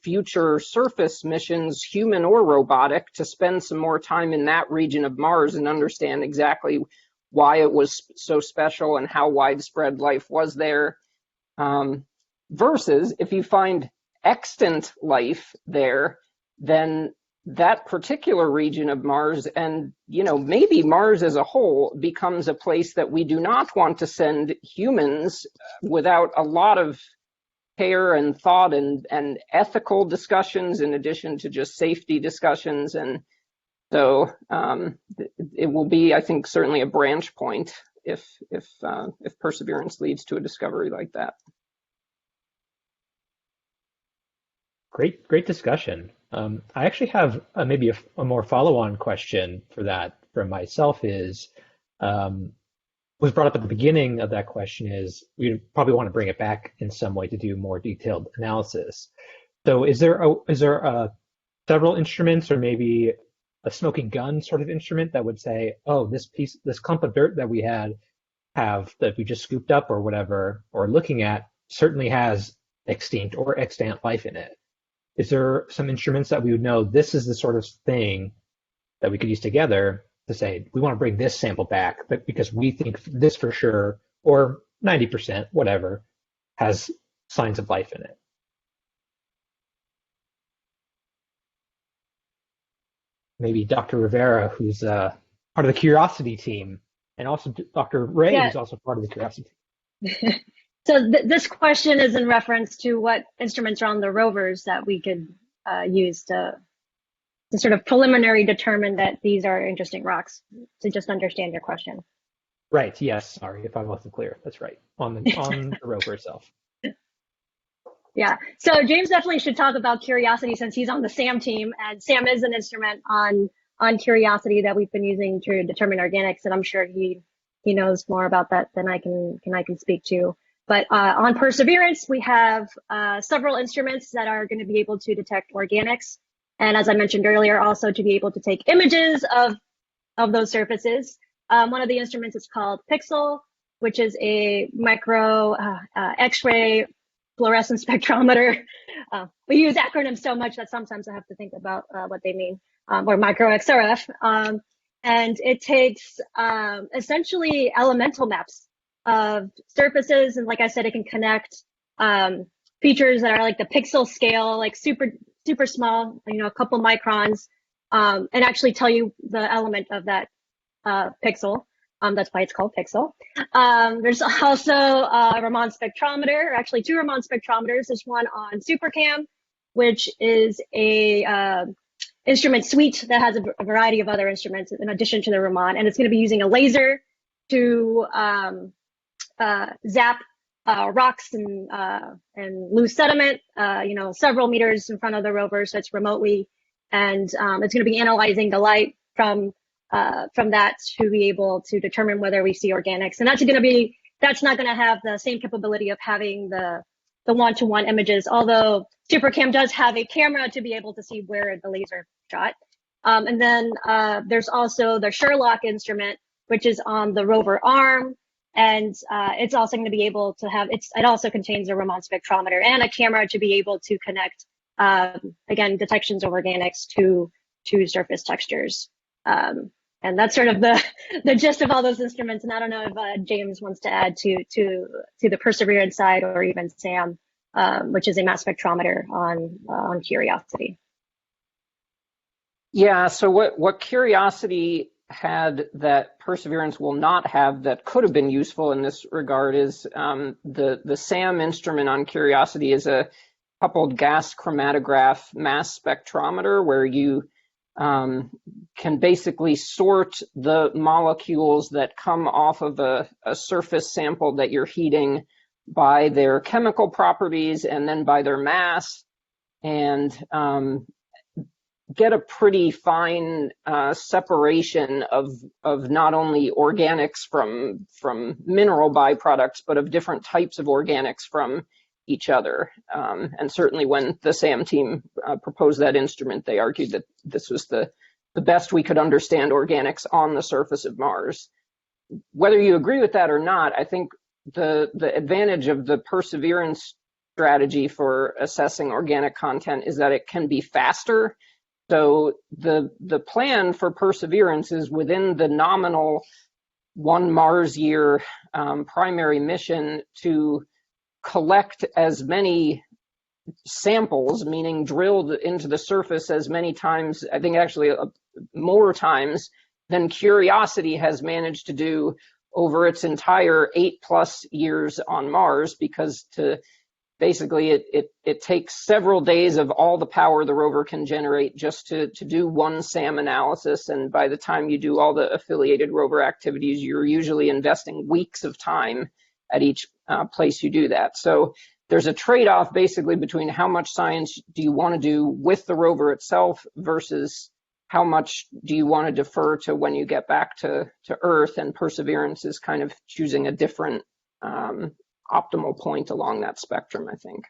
future surface missions, human or robotic, to spend some more time in that region of Mars and understand exactly why it was so special and how widespread life was there. Versus if you find extant life there, then that particular region of Mars and, maybe Mars as a whole becomes a place that we do not want to send humans without a lot of care and thought and ethical discussions in addition to just safety discussions. And so it will be, I think, certainly a branch point if Perseverance leads to a discovery like that. Great discussion. I actually have maybe a more follow-on question for that from myself is, was brought up at the beginning of that question is, we probably want to bring it back in some way to do more detailed analysis. So is there several instruments or maybe a smoking gun sort of instrument that would say, oh, this clump of dirt that we that we just scooped up or whatever, or looking at certainly has extinct or extant life in it? Is there some instruments that we would know this is the sort of thing that we could use together to say, we want to bring this sample back because we think this for sure, or 90%, whatever, has signs of life in it? Maybe Dr. Rivera, who's part of the Curiosity team, and also Dr. Ray, who's also part of the Curiosity team. So this question is in reference to what instruments are on the rovers that we could use to sort of preliminary determine that these are interesting rocks, to just understand your question. Right, yes, sorry if I wasn't clear. That's right, on the rover itself. Yeah. So James definitely should talk about Curiosity since he's on the SAM team, and SAM is an instrument on Curiosity that we've been using to determine organics, and I'm sure he knows more about that than I can speak to. But on Perseverance, we have several instruments that are going to be able to detect organics, and as I mentioned earlier, also to be able to take images of those surfaces. One of the instruments is called Pixel, which is a micro X-ray fluorescence spectrometer. We use acronyms so much that sometimes I have to think about what they mean, or micro XRF. And it takes essentially elemental maps of surfaces. And like I said, it can connect features that are like the pixel scale, like super small, a couple microns, and actually tell you the element of that pixel. That's why it's called Pixel. There's also a Raman spectrometer, or actually two Raman spectrometers. There's one on SuperCam, which is a instrument suite that has a variety of other instruments in addition to the Raman, and it's going to be using a laser to zap rocks and loose sediment, several meters in front of the rover, so it's remotely, and it's going to be analyzing the light from that to be able to determine whether we see organics. And that's not going to have the same capability of having the one-to-one images, although SuperCam does have a camera to be able to see where the laser shot. And then there's also the Sherlock instrument, which is on the rover arm. And it's also going to be able to have, it also contains a Raman spectrometer and a camera to be able to connect, again, detections of organics to surface textures. And that's sort of the gist of all those instruments. And I don't know if James wants to add to the Perseverance side, or even SAM, which is a mass spectrometer on Curiosity. Yeah. So what Curiosity had that Perseverance will not have that could have been useful in this regard is the SAM instrument on Curiosity is a coupled gas chromatograph mass spectrometer where you can basically sort the molecules that come off of a surface sample that you're heating by their chemical properties and then by their mass, and get a pretty fine separation of not only organics from mineral byproducts, but of different types of organics from each other. And certainly when the SAM team proposed that instrument, they argued that this was the best we could understand organics on the surface of Mars. Whether you agree with that or not, I think the advantage of the Perseverance strategy for assessing organic content is that it can be faster. So the plan for Perseverance is within the nominal 1 Mars year primary mission to collect as many samples, meaning drilled into the surface as many times, I think actually more times than Curiosity has managed to do over its entire 8+ years on Mars, because basically it takes several days of all the power the rover can generate just to do one SAM analysis. And by the time you do all the affiliated rover activities, you're usually investing weeks of time at each place you do that. So there's a trade-off basically between how much science do you want to do with the rover itself versus how much do you want to defer to when you get back to Earth, and Perseverance is kind of choosing a different optimal point along that spectrum, I think.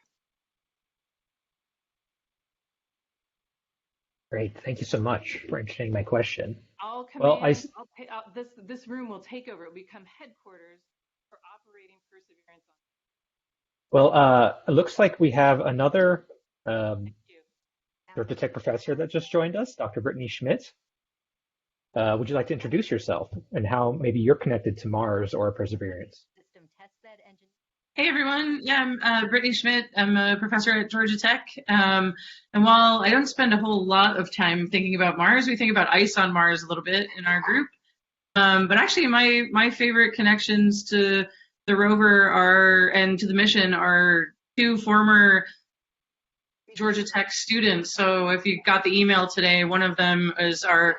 Great, thank you so much for entertaining my question. I'll come well, in. This room will take over. It will become headquarters for operating Perseverance. Well, it looks like we have another Georgia Tech professor that just joined us, Dr. Brittney Schmidt. Would you like to introduce yourself and how maybe you're connected to Mars or Perseverance? Hey everyone, yeah, I'm Brittney Schmidt. I'm a professor at Georgia Tech. And while I don't spend a whole lot of time thinking about Mars, we think about ice on Mars a little bit in our group. But actually my favorite connections to the rover and to the mission are two former Georgia Tech students. So if you got the email today, one of them is our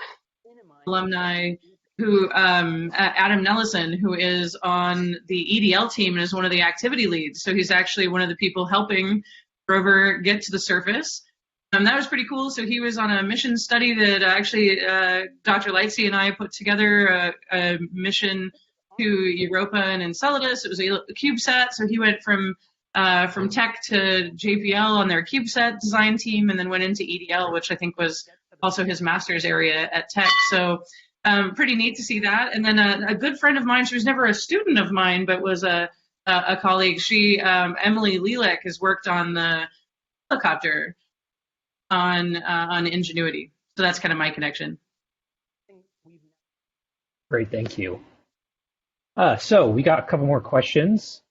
alumni who Adam Nellison, who is on the EDL team and is one of the activity leads. So he's actually one of the people helping rover get to the surface. That was pretty cool. So he was on a mission study that actually Dr. Leitzy and I put together a mission to Europa and Enceladus. It was a CubeSat. So he went from Tech to JPL on their CubeSat design team, and then went into EDL, which I think was also his master's area at Tech. So pretty neat to see that. And then a good friend of mine, she was never a student of mine, but was a colleague. She, Emily Lelek, has worked on the helicopter on Ingenuity. So that's kind of my connection. Great, thank you. So we got a couple more questions.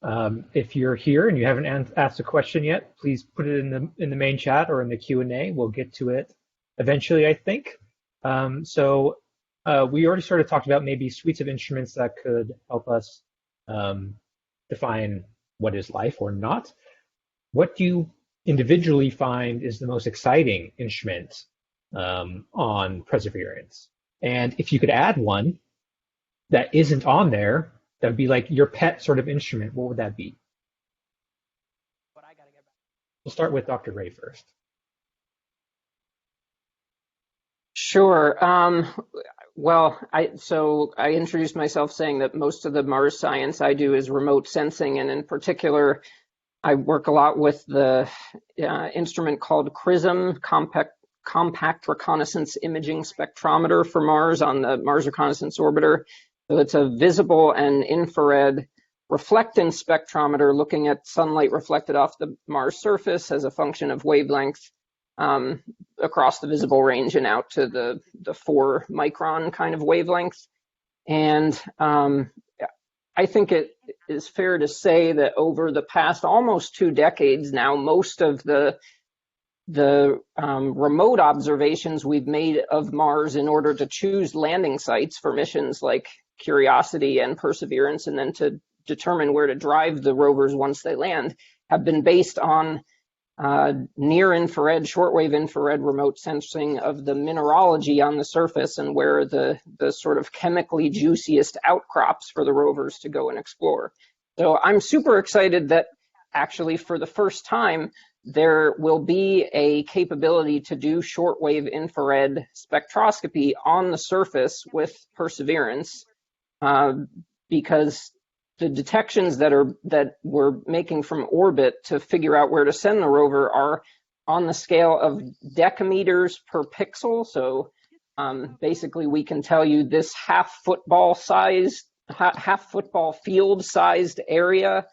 If you're here and you haven't asked a question yet, please put it in the main chat or in the Q&A. We'll get to it eventually, I think. We already sort of talked about maybe suites of instruments that could help us define what is life or not. What do you individually find is the most exciting instrument on Perseverance? And if you could add one that isn't on there, that would be like your pet sort of instrument, what would that be? We'll start with Dr. Ray first. Sure. Well, I introduced myself saying that most of the Mars science I do is remote sensing, and in particular, I work a lot with the instrument called CRISM, Compact Reconnaissance Imaging Spectrometer for Mars on the Mars Reconnaissance Orbiter. So it's a visible and infrared reflectance spectrometer looking at sunlight reflected off the Mars surface as a function of wavelength across the visible range and out to the 4 micron kind of wavelength. And I think it is fair to say that over the past almost 2 decades now, most of the remote observations we've made of Mars in order to choose landing sites for missions like Curiosity and Perseverance, and then to determine where to drive the rovers once they land, have been based on near-infrared, shortwave infrared remote sensing of the mineralogy on the surface and where the sort of chemically juiciest outcrops for the rovers to go and explore. So I'm super excited that actually for the first time there will be a capability to do shortwave infrared spectroscopy on the surface with Perseverance, because the detections that we're making from orbit to figure out where to send the rover are on the scale of decameters per pixel. So basically we can tell you this half football field sized area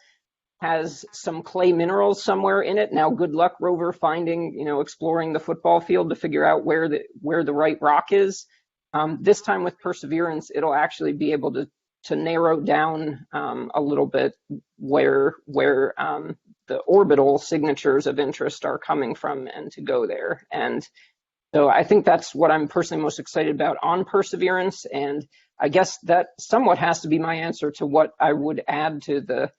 has some clay minerals somewhere in it. Now, good luck, rover, finding, exploring the football field to figure out where the right rock is. This time with Perseverance, it'll actually be able to narrow down a little bit where the orbital signatures of interest are coming from and to go there. And so I think that's what I'm personally most excited about on Perseverance. And I guess that somewhat has to be my answer to what I would add to the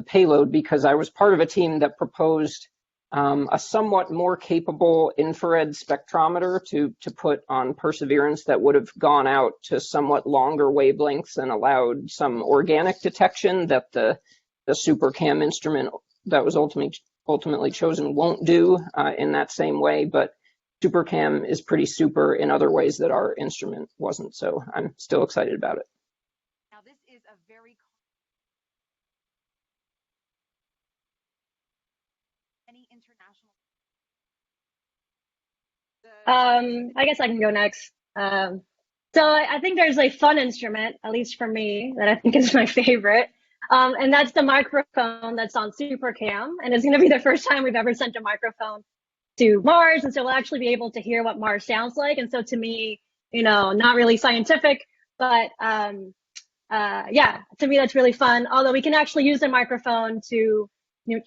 payload, because I was part of a team that proposed a somewhat more capable infrared spectrometer to put on Perseverance that would have gone out to somewhat longer wavelengths and allowed some organic detection that the SuperCam instrument that was ultimately chosen won't do in that same way. But SuperCam is pretty super in other ways that our instrument wasn't. So I'm still excited about it. Now, this is a very international. I guess I can go next. So I think there's a fun instrument, at least for me, that I think is my favorite. And that's the microphone that's on SuperCam. And it's going to be the first time we've ever sent a microphone to Mars. And so we'll actually be able to hear what Mars sounds like. And so to me, not really scientific, but yeah, to me, that's really fun. Although we can actually use the microphone to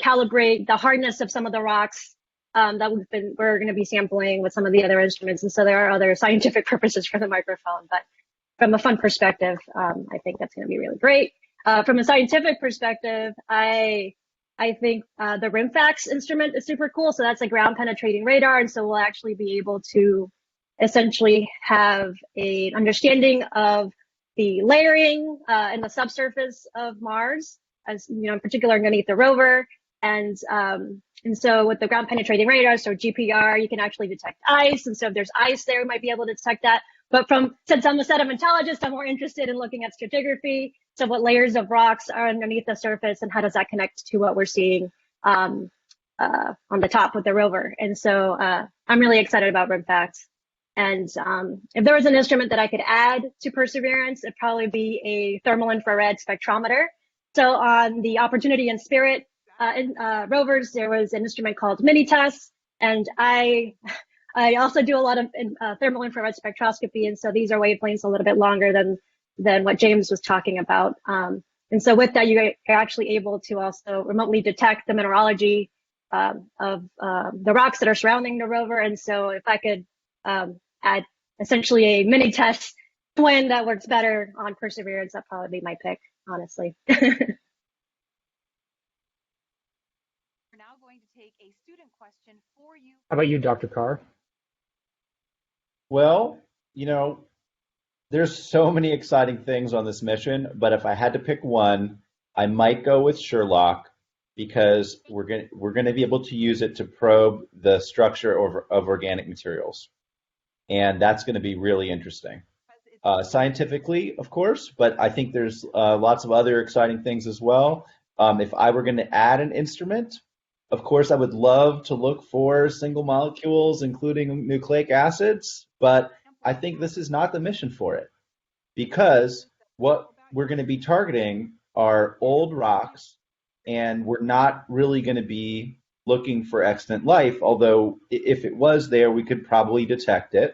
calibrate the hardness of some of the rocks that we're going to be sampling with some of the other instruments. And so there are other scientific purposes for the microphone, but from a fun perspective, I think that's going to be really great. From a scientific perspective, I think the RIMFAX instrument is super cool. So that's a ground penetrating radar. And so we'll actually be able to essentially have an understanding of the layering in the subsurface of Mars, as in particular underneath the rover, and And so with the ground penetrating radar, so GPR, you can actually detect ice. And so if there's ice there, we might be able to detect that. But since I'm a sedimentologist, I'm more interested in looking at stratigraphy. So what layers of rocks are underneath the surface and how does that connect to what we're seeing on the top with the rover. And so I'm really excited about RimFacts. And if there was an instrument that I could add to Perseverance, it'd probably be a thermal infrared spectrometer. So on the Opportunity and Spirit rovers, there was an instrument called Mini-TESS, and I also do a lot of thermal infrared spectroscopy, and so these are wavelengths a little bit longer than what James was talking about. And so with that, you're actually able to also remotely detect the mineralogy of the rocks that are surrounding the rover. And so if I could add essentially a Mini-TESS twin that works better on Perseverance, that'd probably be my pick, honestly. Take a student question for you. How about you, Dr. Carr? Well, there's so many exciting things on this mission, but if I had to pick one, I might go with Sherlock because we're going to be able to use it to probe the structure of organic materials. And that's going to be really interesting. Scientifically, of course, but I think there's lots of other exciting things as well. If I were going to add an instrument, of course, I would love to look for single molecules, including nucleic acids, but I think this is not the mission for it because what we're going to be targeting are old rocks, and we're not really going to be looking for extant life, although if it was there, we could probably detect it,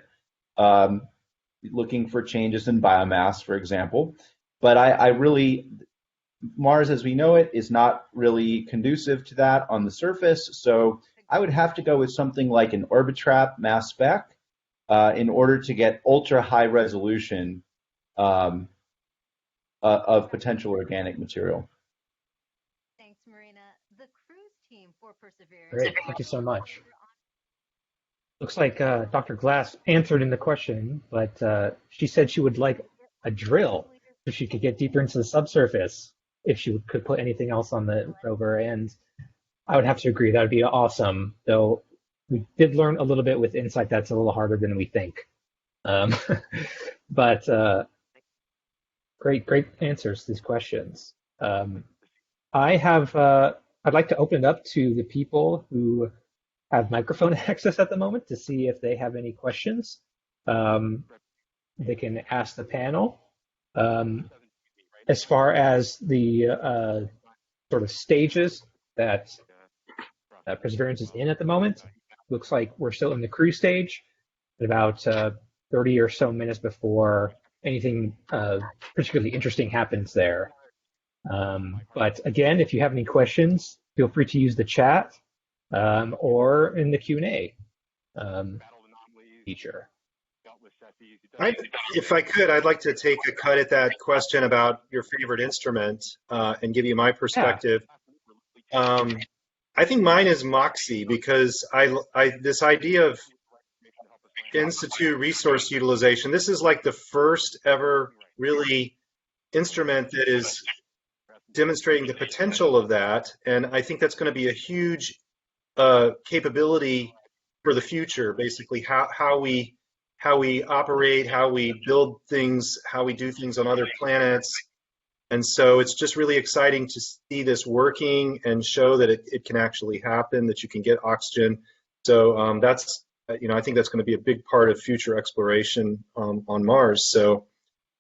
looking for changes in biomass, for example. But I really... Mars, as we know it, is not really conducive to that on the surface, so I would have to go with something like an Orbitrap mass spec in order to get ultra-high resolution of potential organic material. Thanks, Marina. The cruise team for Perseverance. Great, thank you so much. Looks like Dr. Glass answered in the question, but she said she would like a drill so she could get deeper into the subsurface if she could put anything else on the rover, and I would have to agree, that would be awesome, though we did learn a little bit with InSight that's a little harder than we think. But great answers to these questions. I'd like to open it up to the people who have microphone access at the moment to see if they have any questions. They can ask the panel. As far as the sort of stages that Perseverance is in at the moment, looks like we're still in the cruise stage, about 30 or so minutes before anything particularly interesting happens there. But again, if you have any questions, feel free to use the chat or in the Q&A feature. If I could, I'd like to take a cut at that question about your favorite instrument and give you my perspective. Yeah. I think mine is MOXIE because this idea of in-situ resource utilization, this is like the first ever really instrument that is demonstrating the potential of that, and I think that's going to be a huge capability for the future, basically how we operate, how we build things, how we do things on other planets. And so it's just really exciting to see this working and show that it can actually happen, that you can get oxygen. So that's, I think that's going to be a big part of future exploration on Mars. So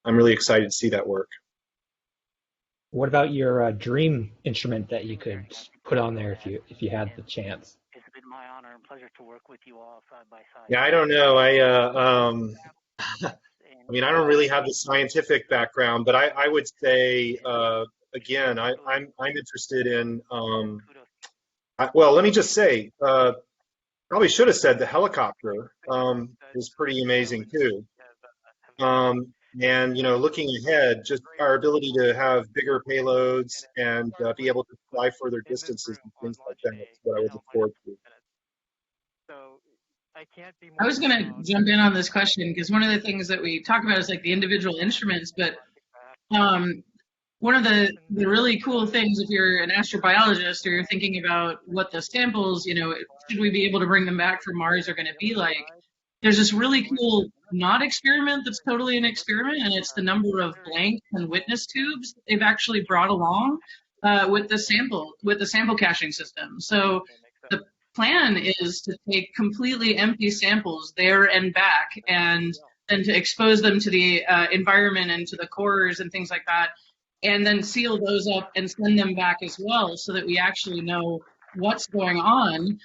I'm really excited to see that work. What about your dream instrument that you could put on there if you had the chance? It's been my honor and pleasure to work with you all side by side. Yeah, I don't know. I mean, I don't really have the scientific background, but I would say, again, I'm interested in, well, let me just say, probably should have said the helicopter is pretty amazing too. And, looking ahead, just our ability to have bigger payloads and be able to fly further distances and things like that is what I would look forward to. I was going to jump in on this question because one of the things that we talk about is like the individual instruments, but one of the really cool things, if you're an astrobiologist or you're thinking about what the samples, should we be able to bring them back from Mars are going to be like, there's this really cool not experiment that's totally an experiment, and it's the number of blank and witness tubes they've actually brought along with the sample caching system. So the plan is to take completely empty samples there and back, and then to expose them to the environment and to the cores and things like that, and then seal those up and send them back as well, so that we actually know what's going on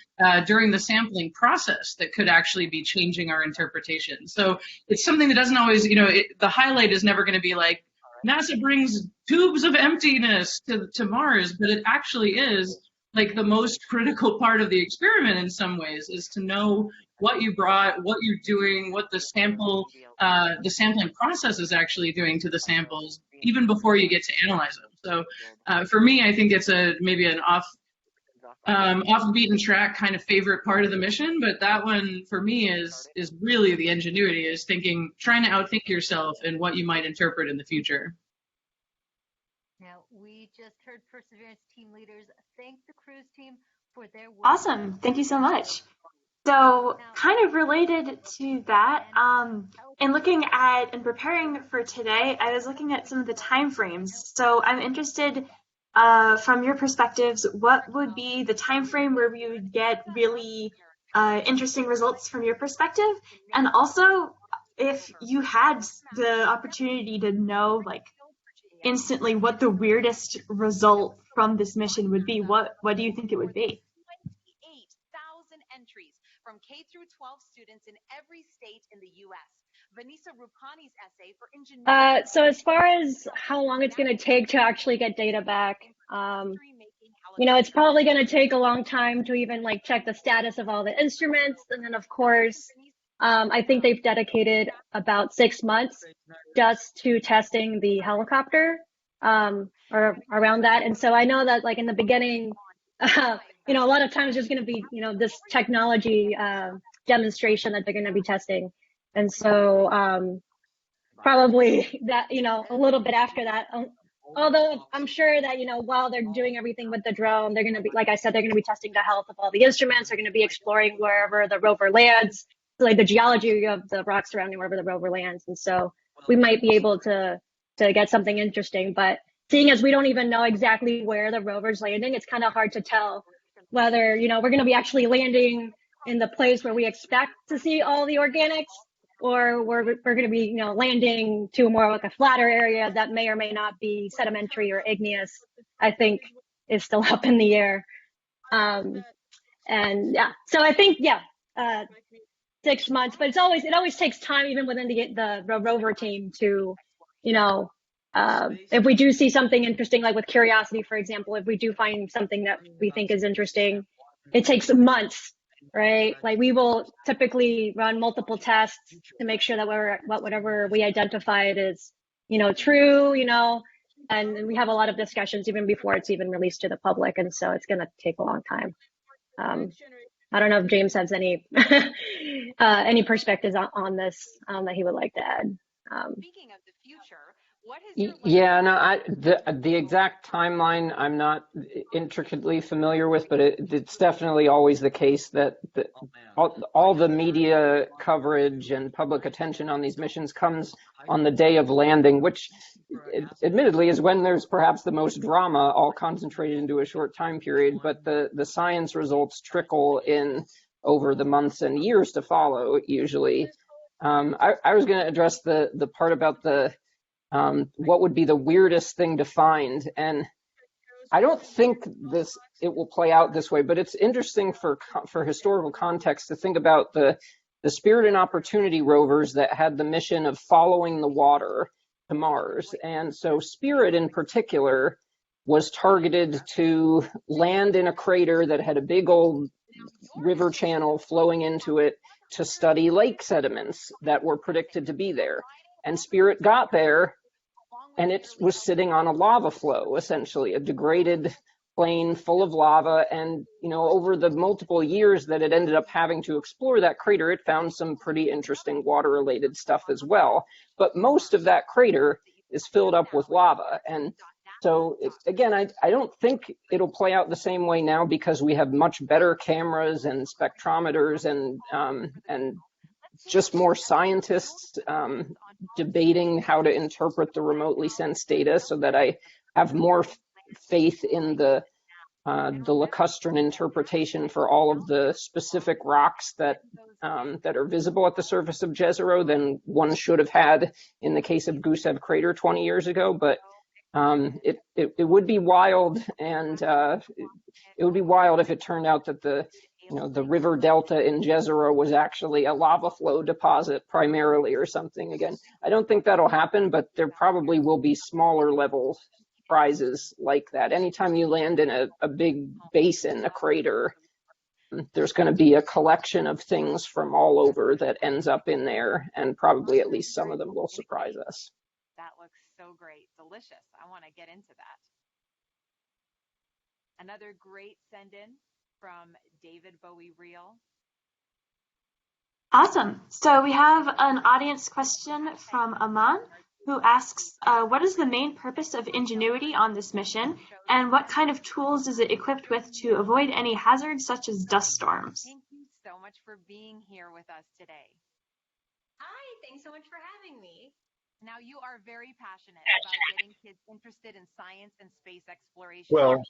during the sampling process that could actually be changing our interpretation. So it's something that doesn't always, the highlight is never going to be like, NASA brings tubes of emptiness to Mars, but it actually is like the most critical part of the experiment in some ways, is to know what you brought, what you're doing, what the sampling process is actually doing to the samples, even before you get to analyze them. So for me, I think it's maybe an off the beaten track kind of favorite part of the mission, but that one for me is really the ingenuity, is trying to outthink yourself and what you might interpret in the future. Now, we just heard Perseverance team leaders thank the cruise team for their work. Awesome. Thank you so much. So kind of related to that, in looking at and preparing for today, I was looking at some of the time frames. So I'm interested from your perspectives, what would be the time frame where we would get really interesting results from your perspective? And also, if you had the opportunity to know like instantly what the weirdest result from this mission would be, what do you think it would be? 28,000 entries from K through 12 students in every state in the U.S. Vanessa Rupani's essay for engineering. So as far as how long it's going to take to actually get data back, it's probably going to take a long time to even like check the status of all the instruments. And then of course, I think they've dedicated about 6 months just to testing the helicopter, or around that. And so I know that like in the beginning, a lot of times there's going to be, this technology demonstration that they're going to be testing. And so probably that, a little bit after that, although I'm sure that, while they're doing everything with the drone, they're going to be, like I said, they're going to be testing the health of all the instruments. They're going to be exploring wherever the rover lands, like the geology of the rocks surrounding wherever the rover lands. And so we might be able to get something interesting. But seeing as we don't even know exactly where the rover's landing, it's kind of hard to tell whether, we're going to be actually landing in the place where we expect to see all the organics, or we're going to be, landing to more like a flatter area that may or may not be sedimentary or igneous. I think is still up in the air. And yeah, so I think 6 months, but it always takes time, even within the rover team, to, if we do see something interesting, like with Curiosity, for example, if we do find something that we think is interesting, it takes months. Right? Like we will typically run multiple tests to make sure that whatever we identified is, true, and we have a lot of discussions even before it's even released to the public. And so it's going to take a long time. I don't know if James has any, any perspectives on this that he would like to add. Speaking of the future, Yeah, no, the exact timeline I'm not intricately familiar with, but it's definitely always the case that all the media coverage and public attention on these missions comes on the day of landing, which admittedly is when there's perhaps the most drama, all concentrated into a short time period, but the science results trickle in over the months and years to follow, usually. I was going to address the part about what would be the weirdest thing to find, and I don't think it will play out this way, but it's interesting for historical context to think about the Spirit and Opportunity rovers that had the mission of following the water to Mars. And so Spirit in particular was targeted to land in a crater that had a big old river channel flowing into it to study lake sediments that were predicted to be there. And Spirit got there, and it was sitting on a lava flow, essentially, a degraded plain full of lava. And, over the multiple years that it ended up having to explore that crater, it found some pretty interesting water-related stuff as well. But most of that crater is filled up with lava. And So again, I don't think it'll play out the same way now because we have much better cameras and spectrometers and just more scientists debating how to interpret the remotely sensed data, so that I have more faith in the lacustrine interpretation for all of the specific rocks that are visible at the surface of Jezero than one should have had in the case of Gusev Crater 20 years ago. But it would be wild, and it would be wild if it turned out that the river delta in Jezero was actually a lava flow deposit primarily or something. Again, I don't think that'll happen, but there probably will be smaller level surprises like that. Anytime you land in a big basin, a crater, there's going to be a collection of things from all over that ends up in there, and probably at least some of them will surprise us. That looks so great. Delicious. I want to get into that. Another great send-in from David Bowie Reel. Awesome. So we have an audience question from Aman, who asks, what is the main purpose of Ingenuity on this mission, and what kind of tools is it equipped with to avoid any hazards such as dust storms? Thank you so much for being here with us today. Hi, thanks so much for having me. Now, you are very passionate about getting kids interested in science and space exploration. Well,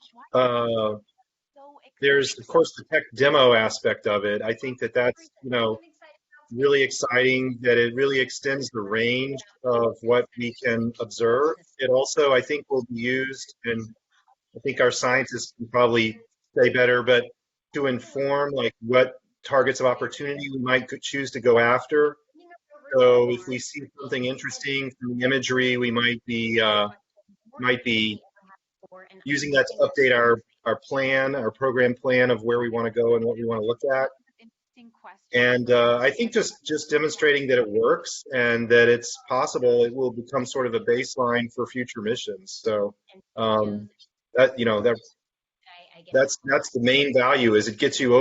there's, of course, the tech demo aspect of it. I think that's, really exciting, that it really extends the range of what we can observe. It also, I think, will be used, and I think our scientists can probably say better, but to inform like what targets of opportunity we might choose to go after. So if we see something interesting from the imagery, we might be using that to update our plan, our program plan of where we want to go and what we want to look at. And I think just demonstrating that it works and that it's possible, it will become sort of a baseline for future missions. So that's the main value, is it gets you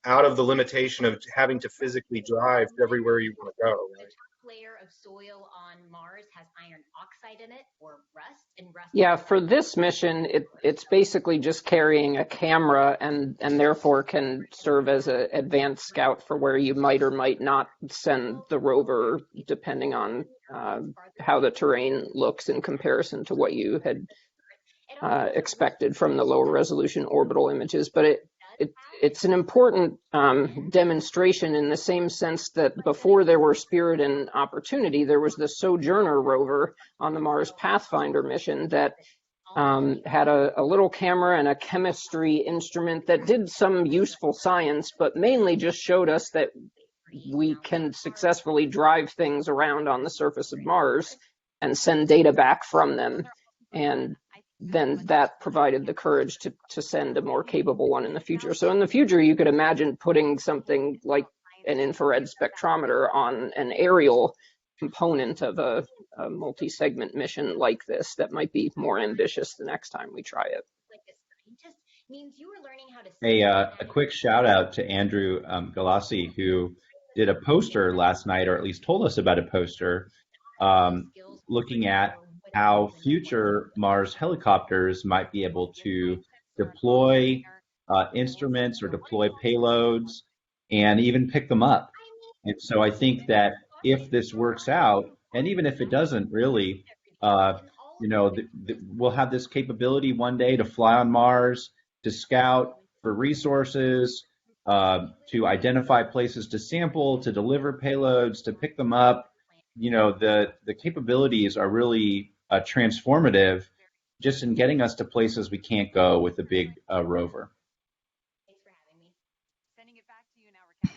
out of the limitation of having to physically drive everywhere you want to go. Right? Layer of soil on Mars has iron oxide in it, or rust, and rust. Yeah, for this mission, it's basically just carrying a camera and therefore can serve as an advanced scout for where you might or might not send the rover, depending on how the terrain looks in comparison to what you had expected from the lower resolution orbital images. But it's an important demonstration in the same sense that before there were Spirit and Opportunity, there was the Sojourner rover on the Mars Pathfinder mission that had a little camera and a chemistry instrument that did some useful science, but mainly just showed us that we can successfully drive things around on the surface of Mars and send data back from them. And then that provided the courage to send a more capable one in the future. So in the future, you could imagine putting something like an infrared spectrometer on an aerial component of a multi-segment mission like this that might be more ambitious the next time we try it. A quick shout out to Andrew Galassi, who did a poster last night, or at least told us about a poster looking at how future Mars helicopters might be able to deploy instruments or deploy payloads and even pick them up. And so I think that if this works out, and even if it doesn't really, we'll have this capability one day to fly on Mars, to scout for resources, to identify places to sample, to deliver payloads, to pick them up. The capabilities are really transformative just in getting us to places we can't go with a big rover. Thanks for having me. Sending it back to you now, Raquel.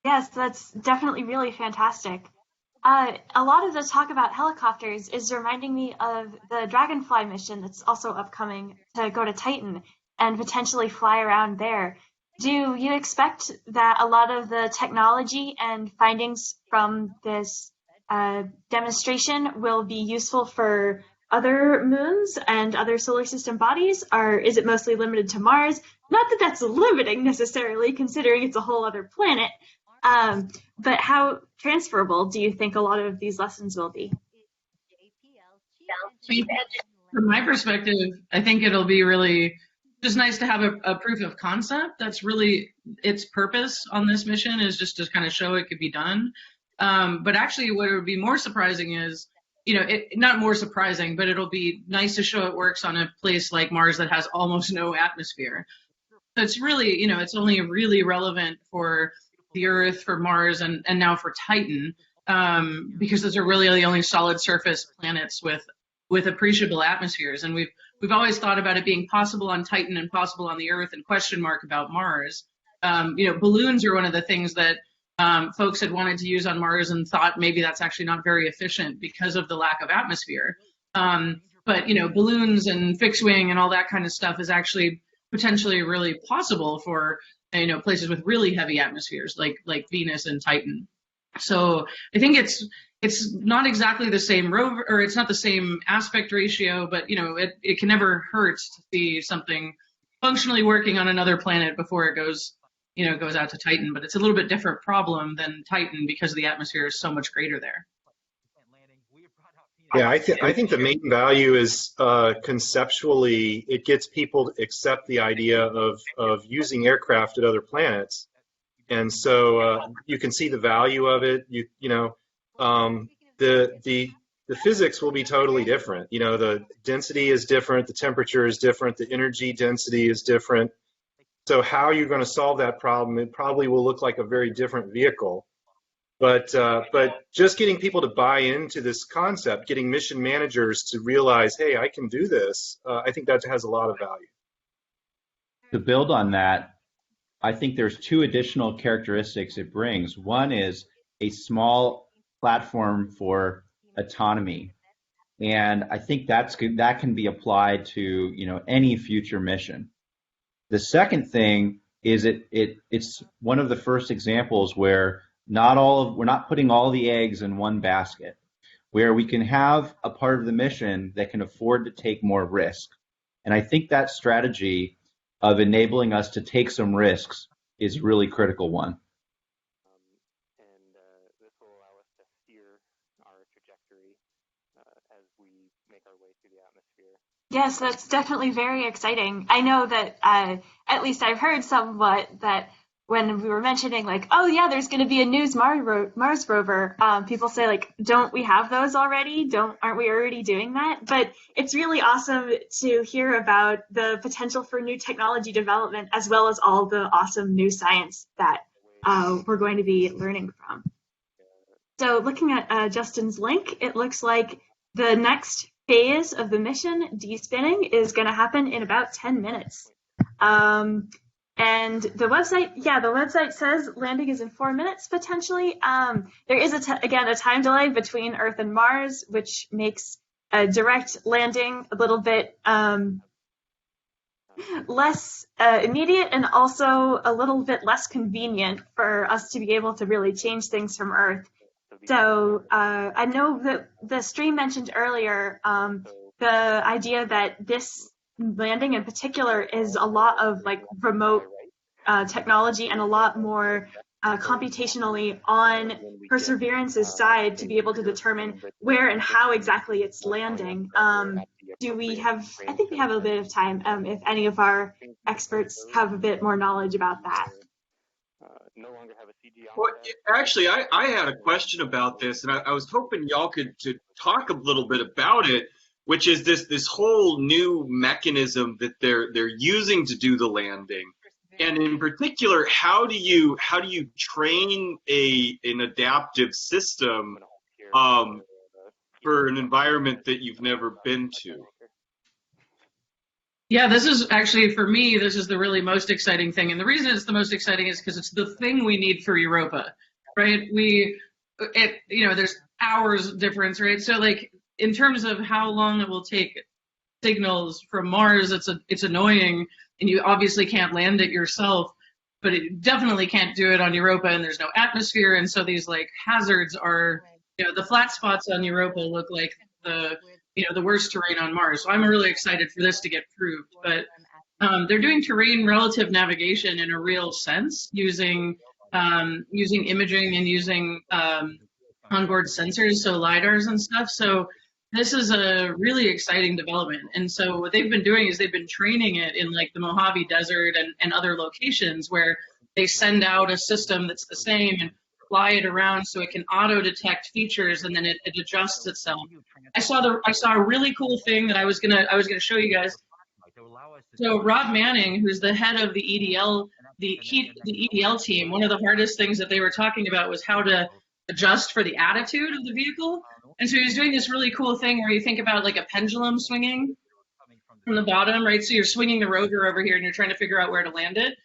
Yes, that's definitely really fantastic. A lot of the talk about helicopters is reminding me of the Dragonfly mission that's also upcoming to go to Titan and potentially fly around there. Do you expect that a lot of the technology and findings from this demonstration will be useful for other moons and other solar system bodies, or is it mostly limited to Mars? Not that that's limiting necessarily, considering it's a whole other planet, but how transferable do you think a lot of these lessons will be? From my perspective, I think it'll be really just nice to have a proof of concept. That's really its purpose on this mission, is just to kind of show it could be done. But actually what would be more surprising is, not more surprising, but it'll be nice to show it works on a place like Mars that has almost no atmosphere. So it's really, it's only really relevant for the Earth, for Mars, and now for Titan, because those are really the only solid surface planets with appreciable atmospheres. And we've always thought about it being possible on Titan and possible on the Earth, and question mark about Mars. Balloons are one of the things that folks had wanted to use on Mars and thought maybe that's actually not very efficient because of the lack of atmosphere. But balloons and fixed wing and all that kind of stuff is actually potentially really possible for places with really heavy atmospheres like Venus and Titan. So I think it's not exactly the same rover, or it's not the same aspect ratio, but it can never hurt to see something functionally working on another planet before it goes out to Titan. But it's a little bit different problem than Titan because the atmosphere is so much greater there. Yeah, I think the main value is conceptually, it gets people to accept the idea of using aircraft at other planets, and so you can see the value of it. The physics will be totally different. The density is different, the temperature is different, the energy density is different. So how you're going to solve that problem, it probably will look like a very different vehicle. But just getting people to buy into this concept, getting mission managers to realize, hey, I can do this, I think that has a lot of value. To build on that, I think there's two additional characteristics it brings. One is a small platform for autonomy, and I think that can be applied to any future mission. The second thing is it's one of the first examples where we're not putting all the eggs in one basket, where we can have a part of the mission that can afford to take more risk. And I think that strategy of enabling us to take some risks is a really critical one. And this will allow us to steer our trajectory as we make our way through the atmosphere. Yes, that's definitely very exciting. I know that, at least I've heard somewhat, that when we were mentioning oh yeah, there's going to be a new Mars rover, people say don't we have those already? Aren't we already doing that? But it's really awesome to hear about the potential for new technology development, as well as all the awesome new science that we're going to be learning from. So looking at Justin's link, it looks like the next phase of the mission, de-spinning, is going to happen in about 10 minutes. And the website says landing is in 4 minutes potentially. There is again a time delay between Earth and Mars, which makes a direct landing a little bit less immediate, and also a little bit less convenient for us to be able to really change things from Earth. So I know that the stream mentioned earlier the idea that this landing in particular is a lot of remote technology and a lot more computationally on Perseverance's side to be able to determine where and how exactly it's landing. I think we have a bit of time if any of our experts have a bit more knowledge about that. Well, actually, I had a question about this, and I was hoping y'all could talk a little bit about it, which is this whole new mechanism that they're using to do the landing, and in particular, how do you train an adaptive system for an environment that you've never been to? Yeah, this is actually, for me, this is the really most exciting thing. And the reason it's the most exciting is because it's the thing we need for Europa, right? There's hours difference, right? So in terms of how long it will take signals from Mars, it's annoying, and you obviously can't land it yourself, but it definitely can't do it on Europa, and there's no atmosphere. And so these hazards are, the flat spots on Europa look like the worst terrain on Mars. So I'm really excited for this to get proved. But they're doing terrain relative navigation in a real sense, using imaging and using onboard sensors, so LiDARs and stuff. So this is a really exciting development. And so what they've been doing is they've been training it in like the Mojave Desert and other locations where they send out a system that's the same and fly it around so it can auto detect features, and then it adjusts itself. I saw a really cool thing that I was gonna show you guys. So Rob Manning, who's the head of the EDL, the EDL team, one of the hardest things that they were talking about was how to adjust for the attitude of the vehicle. And so he was doing this really cool thing where you think about like a pendulum swinging from the bottom, right? So you're swinging the rover over here and you're trying to figure out where to land it.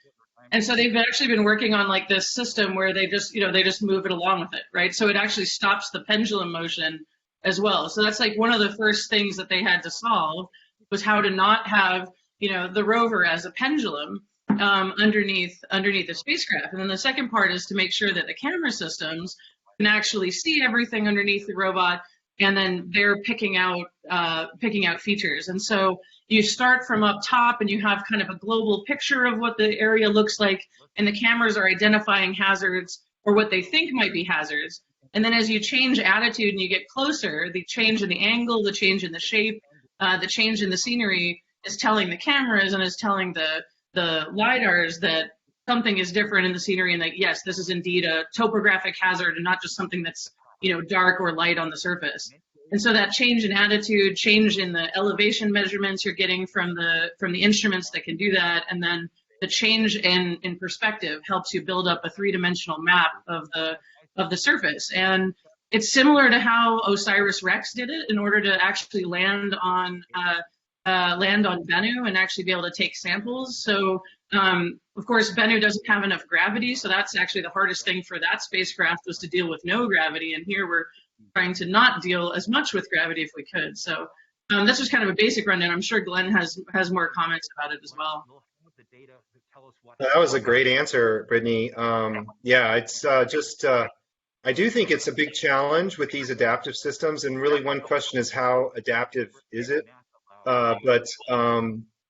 And so they've actually been working on like this system where they just move it along with it, right? So it actually stops the pendulum motion as well. So that's like one of the first things that they had to solve was how to not have, the rover as a pendulum underneath the spacecraft. And then the second part is to make sure that the camera systems can actually see everything underneath the robot, and then they're picking out features. And so you start from up top and you have kind of a global picture of what the area looks like, and the cameras are identifying hazards or what they think might be hazards. And then as you change attitude and you get closer, the change in the angle, the change in the shape, the change in the scenery is telling the cameras and is telling the LiDARs that something is different in the scenery, and that yes, this is indeed a topographic hazard and not just something that's dark or light on the surface. And so that change in attitude, change in the elevation measurements you're getting from the instruments that can do that, and then the change in perspective helps you build up a three-dimensional map of the surface. And it's similar to how OSIRIS-REx did it in order to actually land on Bennu and actually be able to take samples. So of course, Bennu doesn't have enough gravity, so that's actually the hardest thing for that spacecraft, was to deal with no gravity. And here we're trying to not deal as much with gravity if we could. So that's just kind of a basic rundown. I'm sure Glenn has more comments about it as well. That was a great answer, Brittney. Yeah, it's I do think it's a big challenge with these adaptive systems, and really one question is how adaptive is it? But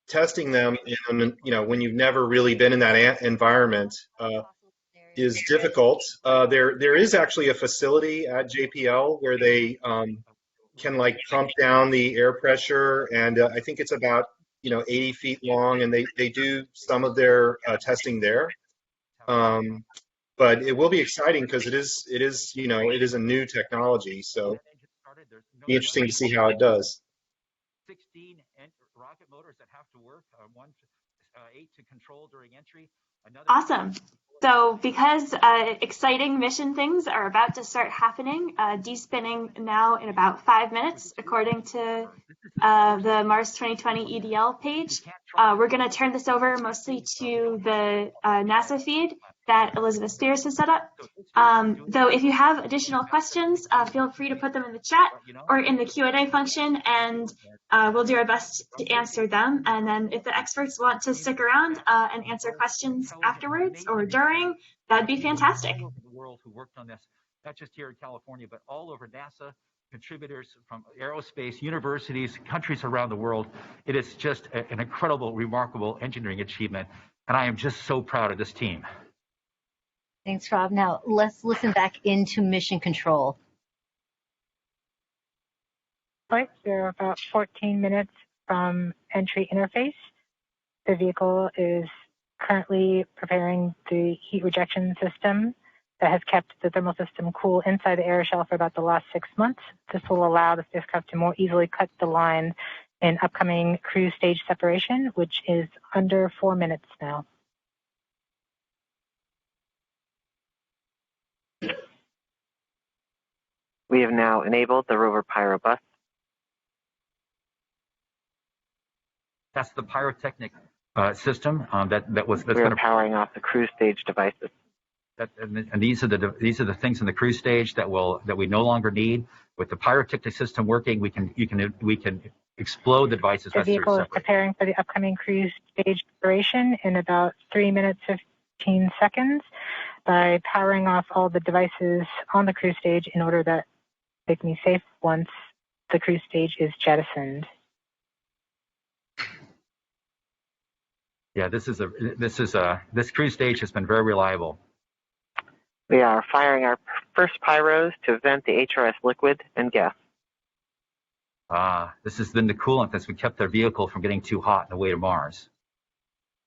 testing them in, when you've never really been in that environment is difficult. There is actually a facility at JPL where they can like pump down the air pressure, and I think it's about 80 feet long, and they do some of their testing there. But it will be exciting because it is a new technology, so it'll be interesting to see how it does. 16 rocket motors that have to work, 8 to control during entry. Awesome. So because exciting mission things are about to start happening, despinning now in about 5 minutes, according to the Mars 2020 EDL page, we're going to turn this over mostly to the NASA feed that Elizabeth Spears has set up. Though if you have additional questions, feel free to put them in the chat or in the Q&A function, and we'll do our best to answer them. And then if the experts want to stick around and answer questions afterwards or during, that'd be fantastic. All over the world who worked on this, not just here in California, but all over NASA, contributors from aerospace, universities, countries around the world. It is just an incredible, remarkable engineering achievement, and I am just so proud of this team. Thanks, Rob. Now let's listen back into mission control. Right, we're about 14 minutes from entry interface. The vehicle is currently preparing the heat rejection system that has kept the thermal system cool inside the air shell for about the last 6 months. This will allow the spacecraft to more easily cut the line in upcoming cruise stage separation, which is under 4 minutes now. We have now enabled the rover pyro bus. That's the pyrotechnic system that's going to powering off the cruise stage devices. And these are the things in the cruise stage that we no longer need. With the pyrotechnic system working, we can explode the devices. The vehicle is preparing for the upcoming cruise stage separation in about 3 minutes 15 seconds by powering off all the devices on the cruise stage in order that they can be safe once the cruise stage is jettisoned. Yeah, this cruise stage has been very reliable. We are firing our first pyros to vent the HRS liquid and gas. This has been the coolant that's kept their vehicle from getting too hot on the way to Mars.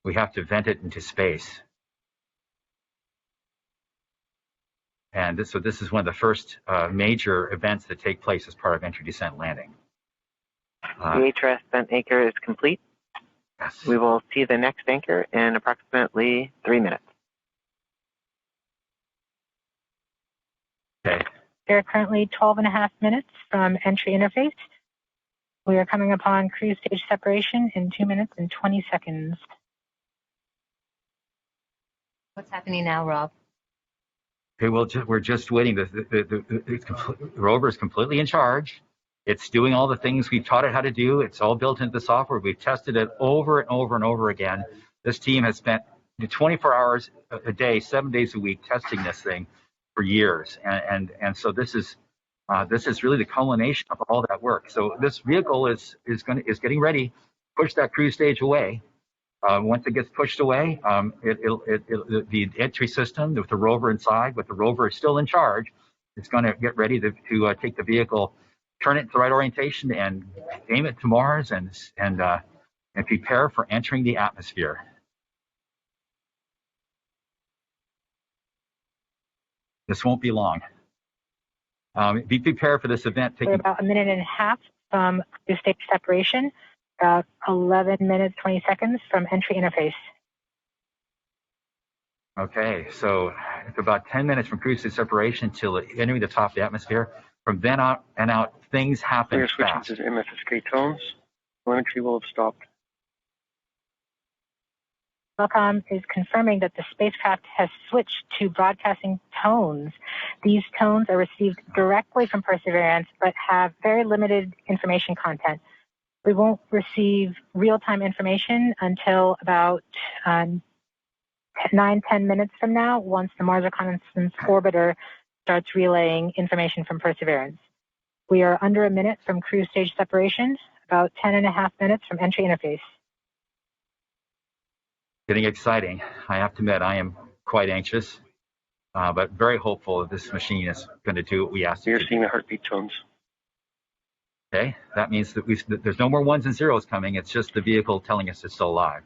We have to vent it into space. And so this is one of the first major events that take place as part of entry, descent, landing. The HRS vent anchor is complete. Yes. We will see the next anchor in approximately 3 minutes. Okay. We are currently 12.5 minutes from entry interface. We are coming upon cruise stage separation in 2 minutes and 20 seconds. What's happening now, Rob? Okay, well, we're just waiting. The rover is completely in charge. It's doing all the things we've taught it how to do. It's all built into the software. We've tested it over and over and over again. This team has spent 24 hours a day, 7 days a week, testing this thing for years. And so this is really the culmination of all that work. So this vehicle is getting ready to push that cruise stage away. Once it gets pushed away, the entry system with the rover inside, with the rover still in charge, it's going to get ready to take the vehicle, turn it to the right orientation, and aim it to Mars, and prepare for entering the atmosphere. This won't be long. Be prepared for this event. We're about 1.5 minutes from cruise stage separation. About 11 minutes, 20 seconds from entry interface. Okay, so it's about 10 minutes from cruise stage separation till entering the top of the atmosphere. From then out, things happen fast. We are switching to MSSK tones. Telemetry will have stopped. Qualcomm is confirming that the spacecraft has switched to broadcasting tones. These tones are received directly from Perseverance, but have very limited information content. We won't receive real-time information until about 9-10 minutes from now, once the Mars Reconnaissance Orbiter starts relaying information from Perseverance. We are under a minute from cruise stage separation, about 10.5 minutes from entry interface. Getting exciting. I have to admit, I am quite anxious, but very hopeful that this machine is going to do what we asked it to do. We are seeing the heartbeat tones. Okay, that means that there's no more ones and zeros coming. It's just the vehicle telling us it's still alive.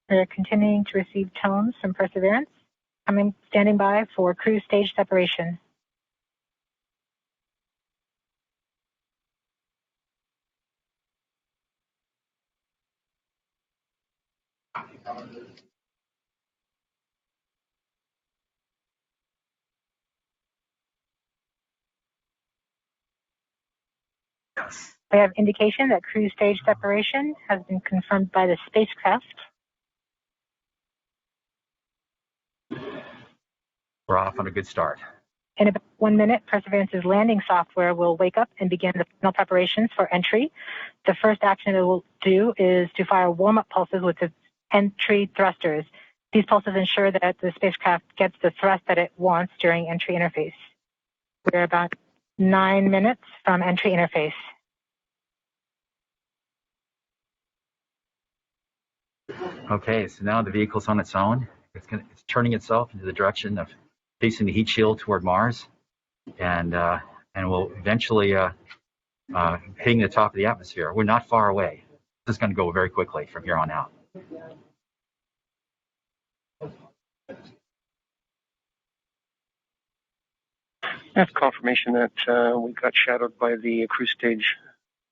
We're continuing to receive tones from Perseverance, standing by for cruise stage separation. We have indication that cruise stage separation has been confirmed by the spacecraft. We're off on a good start. In about 1 minute, Perseverance's landing software will wake up and begin the final preparations for entry. The first action it will do is to fire warm-up pulses with its entry thrusters. These pulses ensure that the spacecraft gets the thrust that it wants during entry interface. We're about 9 minutes from entry interface. Okay, so now the vehicle's on its own. It's turning itself into the direction of facing the heat shield toward Mars, and will eventually hitting the top of the atmosphere. We're not far away. This is going to go very quickly from here on out. That's confirmation that we got shadowed by the cruise stage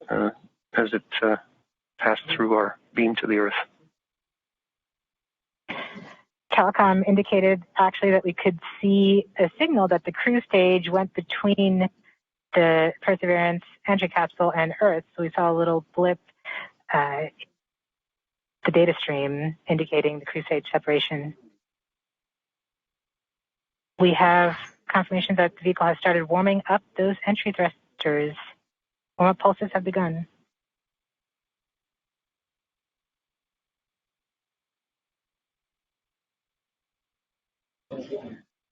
as it passed through our beam to the Earth. Telecom indicated actually that we could see a signal that the cruise stage went between the Perseverance entry capsule and Earth. So we saw a little blip, the data stream indicating the cruise stage separation. We have confirmation that the vehicle has started warming up those entry thrusters. Warm-up pulses have begun.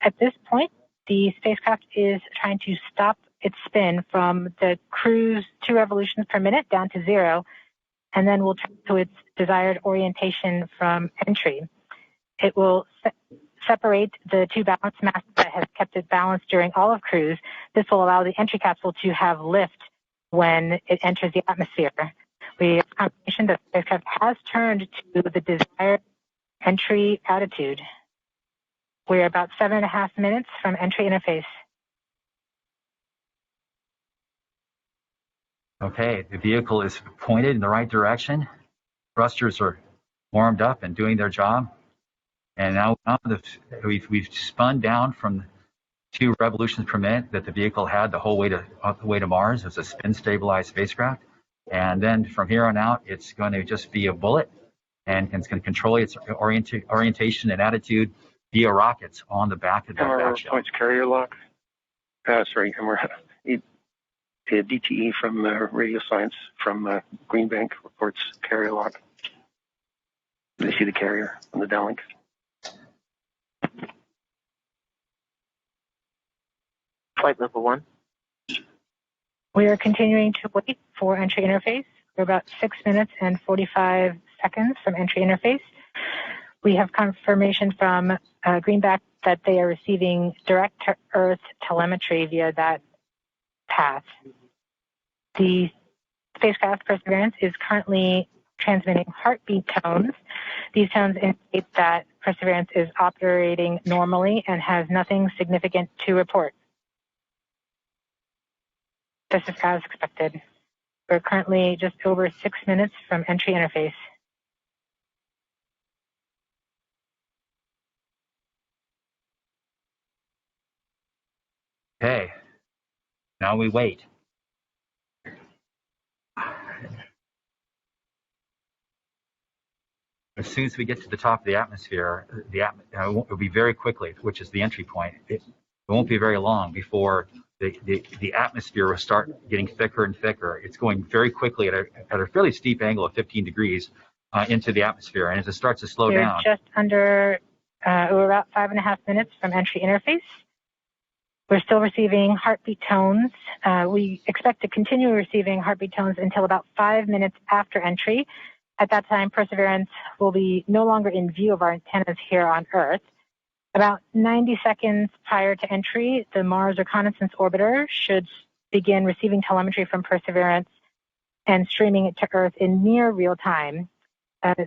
At this point, the spacecraft is trying to stop its spin from the cruise 2 revolutions per minute down to 0, and then will turn to its desired orientation from entry. It will separate the two balance masses that has kept it balanced during all of cruise. This will allow the entry capsule to have lift when it enters the atmosphere. We have confirmation that the spacecraft has turned to the desired entry attitude. We're about 7.5 minutes from entry interface. Okay, the vehicle is pointed in the right direction. Thrusters are warmed up and doing their job. And now we've spun down from 2 revolutions per minute that the vehicle had the whole way to Mars. It's a spin-stabilized spacecraft. And then from here on out, it's going to just be a bullet, and it's going to control its orientation and attitude via rockets on the back of the back shell. Points carrier lock. Sorry, DTE from Radio Science from Green Bank reports carrier lock. They see the carrier on the downlink. Flight level 1. We are continuing to wait for entry interface. We're about 6 minutes and 45 seconds from entry interface. We have confirmation from Greenback that they are receiving direct to Earth telemetry via that path. The spacecraft Perseverance is currently transmitting heartbeat tones. These tones indicate that Perseverance is operating normally and has nothing significant to report. This is as expected. We're currently just over 6 minutes from entry interface. Okay, now we wait. As soon as we get to the top of the atmosphere, it will be very quickly, which is the entry point. It won't be very long before the atmosphere will start getting thicker and thicker. It's going very quickly at a fairly steep angle of 15 degrees into the atmosphere. And as it starts to slow down. We're just under, we're about 5.5 minutes from entry interface. We're still receiving heartbeat tones. We expect to continue receiving heartbeat tones until about 5 minutes after entry. At that time, Perseverance will be no longer in view of our antennas here on Earth. About 90 seconds prior to entry, the Mars Reconnaissance Orbiter should begin receiving telemetry from Perseverance and streaming it to Earth in near real time.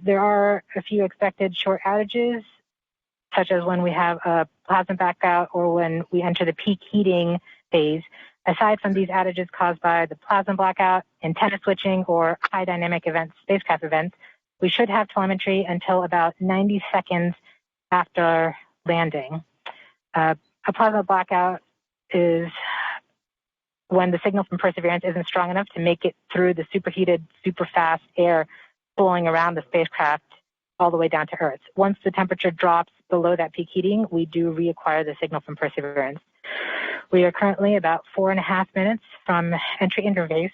There are a few expected short outages, such as when we have a plasma blackout or when we enter the peak heating phase. Aside from these outages caused by the plasma blackout, antenna switching, or high dynamic events, spacecraft events, we should have telemetry until about 90 seconds after landing. A plasma blackout is when the signal from Perseverance isn't strong enough to make it through the superheated, super fast air blowing around the spacecraft all the way down to Earth. Once the temperature drops below that peak heating, we do reacquire the signal from Perseverance. We are currently about 4.5 minutes from entry interface.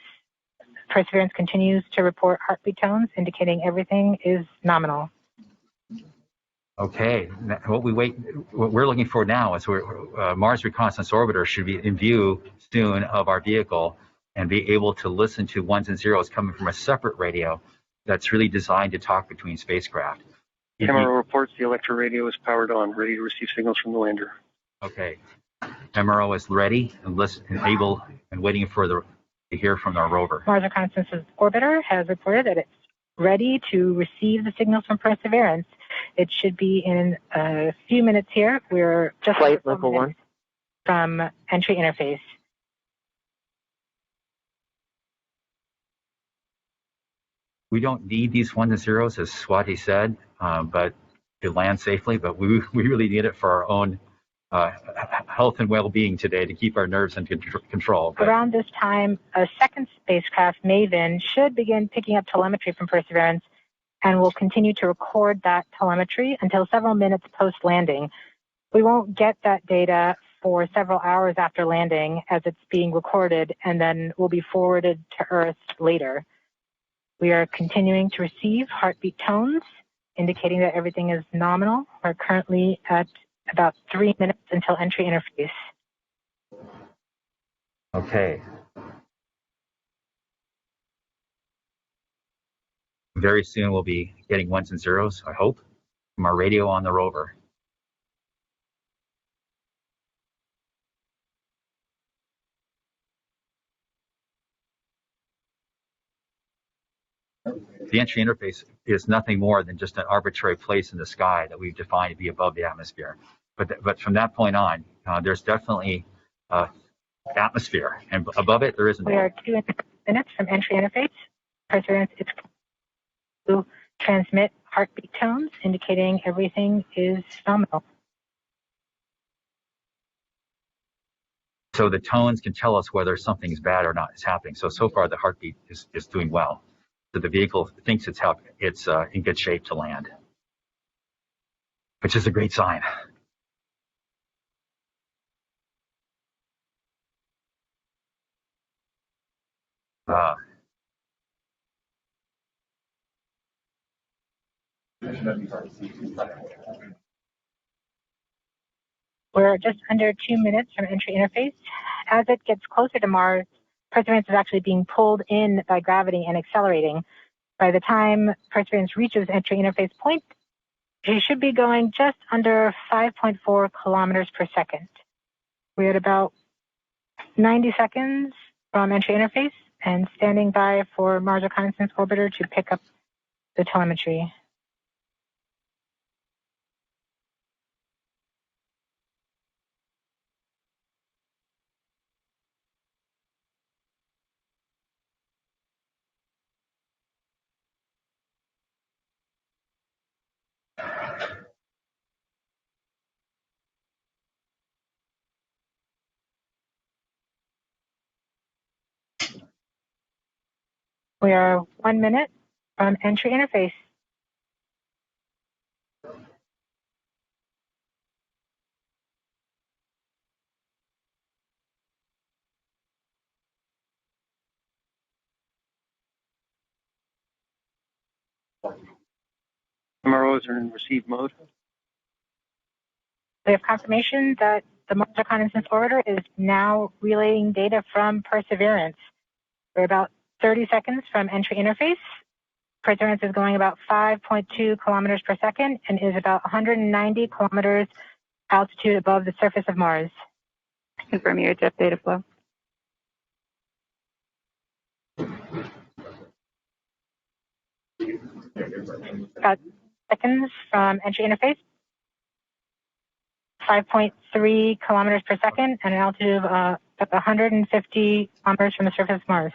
Perseverance continues to report heartbeat tones, indicating everything is nominal. Okay, what we're looking for now is Mars Reconnaissance Orbiter should be in view soon of our vehicle and be able to listen to ones and zeros coming from a separate radio that's really designed to talk between spacecraft. MRO reports the electro radio is powered on, ready to receive signals from the lander. Okay, MRO is ready and able and waiting to hear from our rover. Mars Reconnaissance Orbiter has reported that it's ready to receive the signals from Perseverance. It should be in a few minutes here. We're just flight level 1 from entry interface. We don't need these ones and zeros, as Swati said, but to land safely. But we really need it for our own health and well-being today to keep our nerves under control. But around this time, a second spacecraft, Maven, should begin picking up telemetry from Perseverance and will continue to record that telemetry until several minutes post-landing. We won't get that data for several hours after landing as it's being recorded and then will be forwarded to Earth later. We are continuing to receive heartbeat tones, indicating that everything is nominal. We're currently at about 3 minutes until entry interface. Okay. Very soon we'll be getting ones and zeros, I hope. from our radio on the rover. The entry interface is nothing more than just an arbitrary place in the sky that we've defined to be above the atmosphere. But from that point on, there's definitely atmosphere, and above it there isn't. We are 2 minutes from entry interface. Perseverance is to transmit heartbeat tones, indicating everything is nominal. So the tones can tell us whether something's bad or not is happening. So far the heartbeat is doing well. So the vehicle thinks it's in good shape to land, which is a great sign. We're just under 2 minutes from entry interface. As it gets closer to Mars, Perseverance is actually being pulled in by gravity and accelerating. By the time Perseverance reaches entry interface point, she should be going just under 5.4 kilometers per second. We're at about 90 seconds from entry interface and standing by for Mars Reconnaissance Orbiter to pick up the telemetry. We are 1 minute from entry interface. MROs are in receive mode. We have confirmation that the Mars Reconnaissance Orbiter is now relaying data from Perseverance. We're about 30 seconds from entry interface. Perseverance is going about 5.2 kilometers per second and is about 190 kilometers altitude above the surface of Mars. Confirm your jet data flow. About seconds from entry interface. 5.3 kilometers per second and an altitude of about 150 kilometers from the surface of Mars.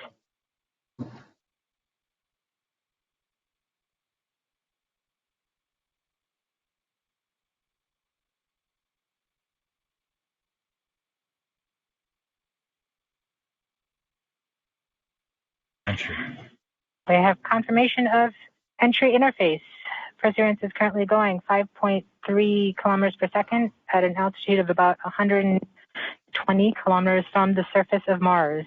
Entry. We have confirmation of entry interface. Perseverance is currently going 5.3 kilometers per second at an altitude of about 120 kilometers from the surface of Mars.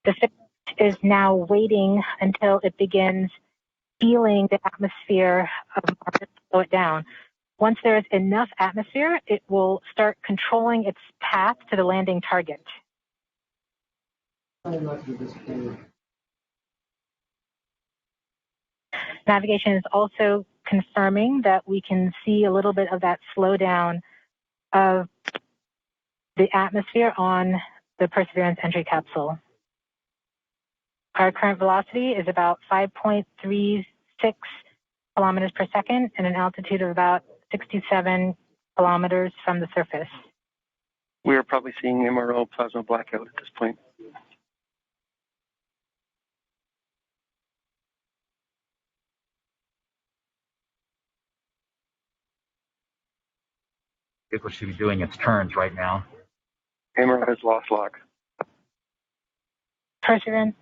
The ship is now waiting until it begins feeling the atmosphere of Mars to slow it down. Once there is enough atmosphere, it will start controlling its path to the landing target. Navigation is also confirming that we can see a little bit of that slowdown of the atmosphere on the Perseverance entry capsule. Our current velocity is about 5.36 kilometers per second and an altitude of about 67 kilometers from the surface. We are probably seeing MRO plasma blackout at this point. Vehicle should be doing its turns right now. MRO has lost lock. Perseverance.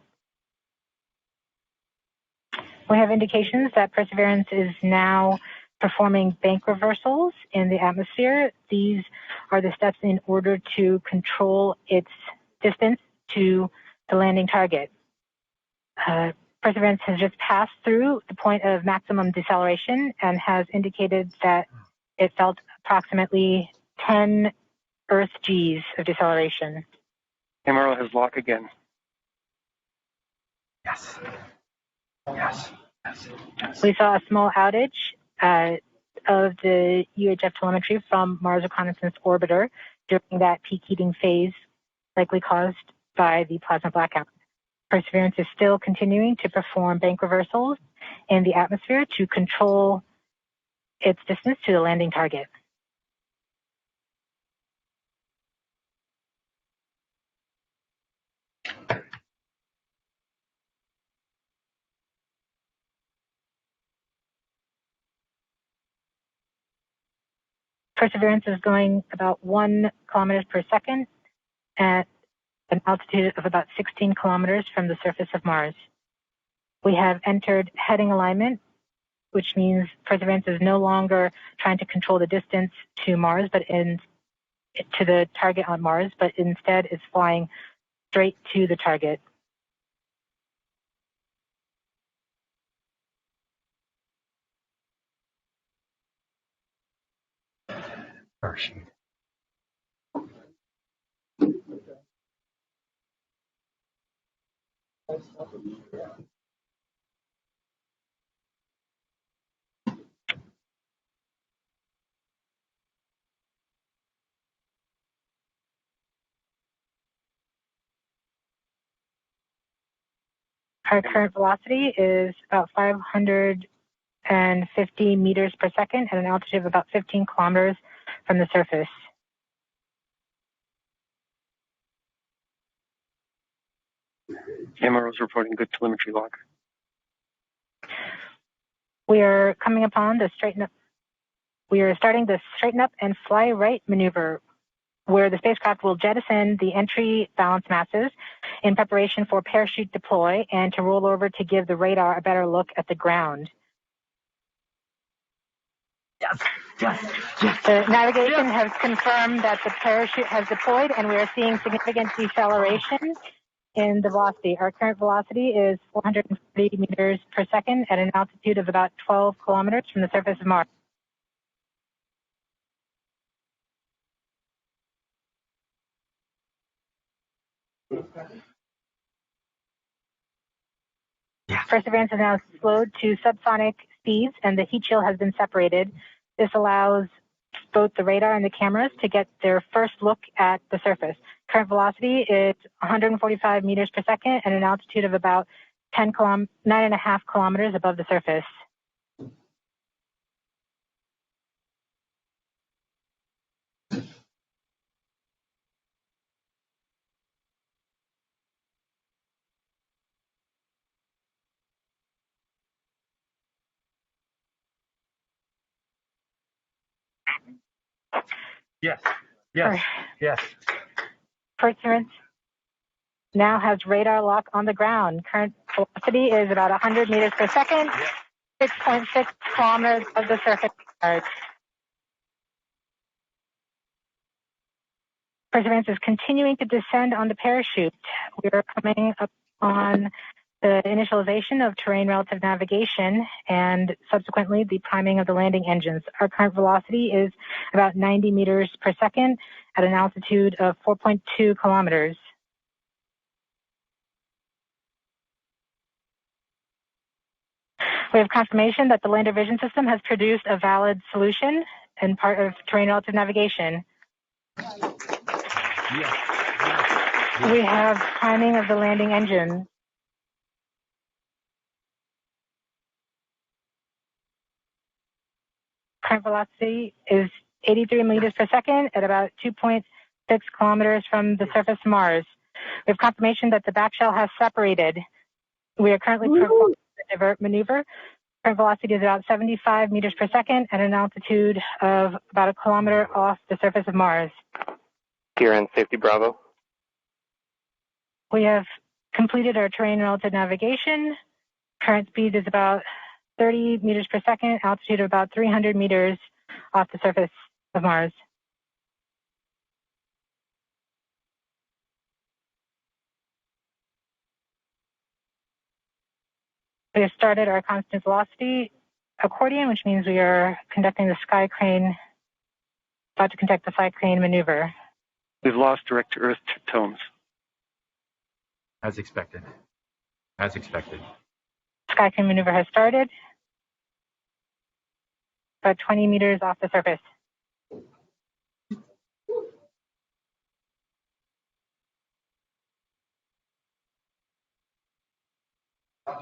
We have indications that Perseverance is now performing bank reversals in the atmosphere. These are the steps in order to control its distance to the landing target. Perseverance has just passed through the point of maximum deceleration and has indicated that it felt approximately 10 Earth Gs of deceleration. MRO has lock again. Yes. Yes. Yes. Yes. We saw a small outage of the UHF telemetry from Mars Reconnaissance Orbiter during that peak heating phase, likely caused by the plasma blackout. Perseverance is still continuing to perform bank reversals in the atmosphere to control its distance to the landing target. Perseverance is going about 1 kilometers per second at an altitude of about 16 kilometers from the surface of Mars. We have entered heading alignment, which means Perseverance is no longer trying to control the distance to Mars, to the target on Mars, but instead is flying straight to the target. Parachute. Our current velocity is about 550 meters per second at an altitude of about 15 kilometers from the surface. MRO's reporting good telemetry log. We are coming upon the straighten up. We are starting the straighten up and fly right maneuver, where the spacecraft will jettison the entry balance masses in preparation for parachute deploy and to roll over to give the radar a better look at the ground. Yes, yes, yes. The navigation has confirmed that the parachute has deployed, and we are seeing significant deceleration in the velocity. Our current velocity is 440 meters per second at an altitude of about 12 kilometers from the surface of Mars. Perseverance is now slowed to subsonic speeds, and the heat shield has been separated. This allows both the radar and the cameras to get their first look at the surface. Current velocity is 145 meters per second at an altitude of about 9.5 kilometers above the surface. Yes, yes, yes. Perseverance now has radar lock on the ground. Current velocity is about 100 meters per second, 6.6 kilometers above the surface of Mars. Perseverance is continuing to descend on the parachute. We are coming up on the initialization of terrain relative navigation and subsequently the priming of the landing engines. Our current velocity is about 90 meters per second at an altitude of 4.2 kilometers. We have confirmation that the lander vision system has produced a valid solution and part of terrain relative navigation. We have priming of the landing engine. Current velocity is 83 meters per second at about 2.6 kilometers from the surface of Mars. We have confirmation that the back shell has separated. We are currently performing the divert maneuver. Current velocity is about 75 meters per second at an altitude of about a kilometer off the surface of Mars. Kieran, Safety Bravo. We have completed our terrain relative navigation. Current speed is about 30 meters per second, altitude of about 300 meters off the surface of Mars. We have started our constant velocity accordion, which means we are conducting the sky crane, about to conduct the sky crane maneuver. We've lost direct to Earth tones. As expected. as expected. SkyCam maneuver has started. About 20 meters off the surface.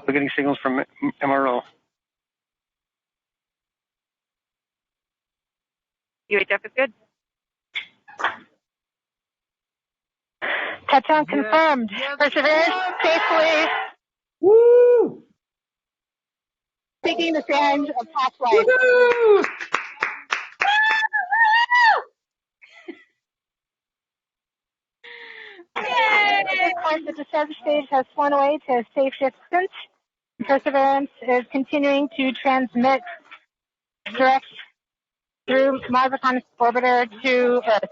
We're getting signals from MRO. UHF is good. Touchdown confirmed. Perseverance safely. Woo! Taking the stand of past life. At this point, the descent stage has flown away to a safe distance. Perseverance is continuing to transmit direct through Mars Reconnaissance Orbiter to Earth.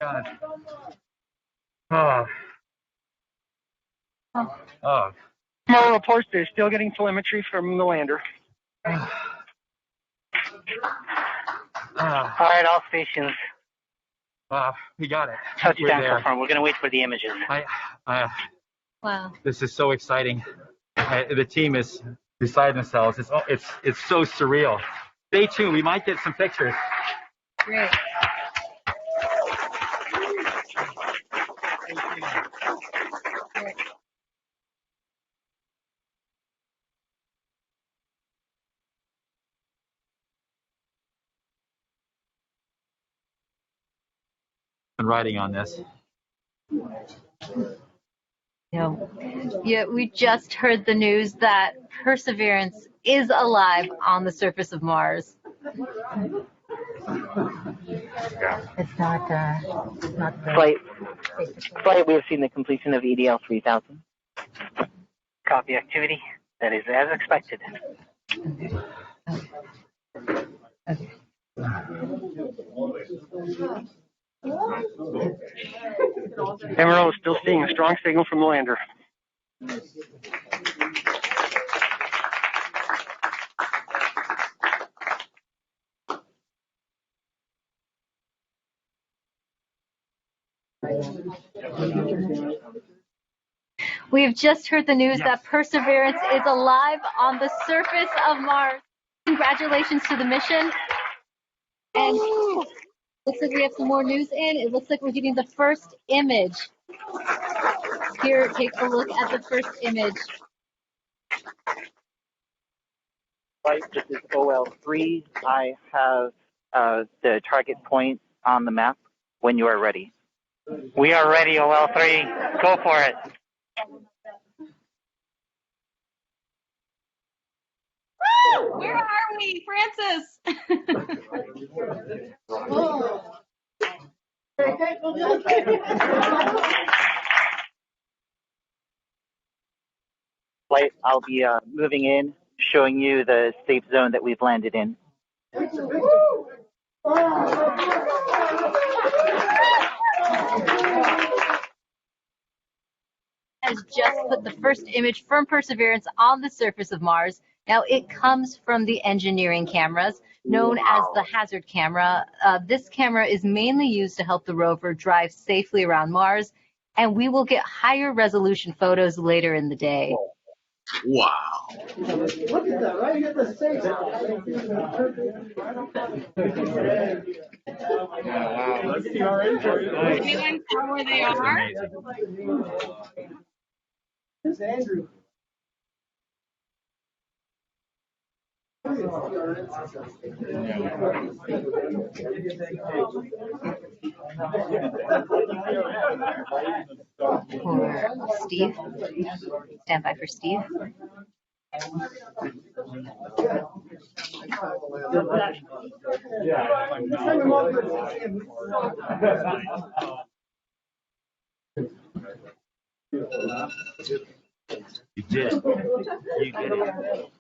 God. Oh. Oh. MRO reports they're still getting telemetry from the lander. All right, all stations. We got it. Touchdown confirmed. We're going to wait for the images. Wow. This is so exciting. The team is beside themselves. It's so surreal. Stay tuned. We might get some pictures. Great. And writing on this. Yeah, we just heard the news that Perseverance is alive on the surface of Mars. It's not Flight, we have seen the completion of EDL 3000. Copy activity. That is as expected. Okay. MRO is still seeing a strong signal from the lander. We have just heard the news that Perseverance is alive on the surface of Mars. Congratulations to the mission. And looks like we have some more news in. It looks like we're getting the first image. Here, take a look at the first image. Flight, this is OL3. I have the target point on the map when you are ready. We are ready, OL3. Go for it. Woo! Where are we, Francis? Flight, I'll be moving in, showing you the safe zone that we've landed in. Has just put the first image from Perseverance on the surface of Mars. Now, it comes from the engineering cameras known as the hazard camera. This camera is mainly used to help the rover drive safely around Mars, and we will get higher resolution photos later in the day. Wow. Look at that, right? You get the same. Anyone know where they are? It's Andrew. For Steve. Stand by for Steve. You did. You did it.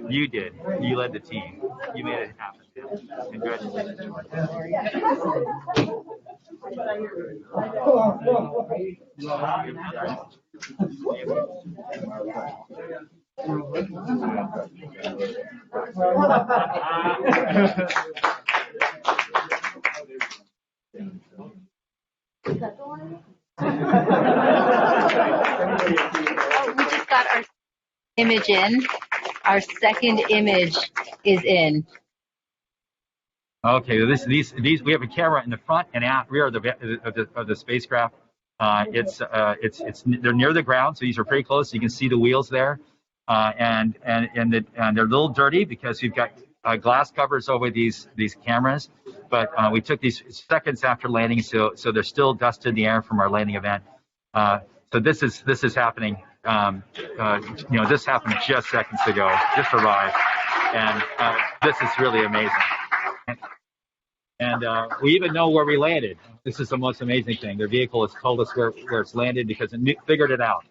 You did. You led the team. You made it happen. Congratulations. Oh, we just got our image in. Our second image is in. Okay, these we have a camera in the front and rear of the spacecraft. They're near the ground, so these are pretty close. So you can see the wheels there, and they're a little dirty because we've got glass covers over these cameras. But we took these seconds after landing, so there's still dust in the air from our landing event. So this is happening. This happened just seconds ago. Just arrived, and this is really amazing. And we even know where we landed. This is the most amazing thing. Their vehicle has told us where it's landed because it figured it out.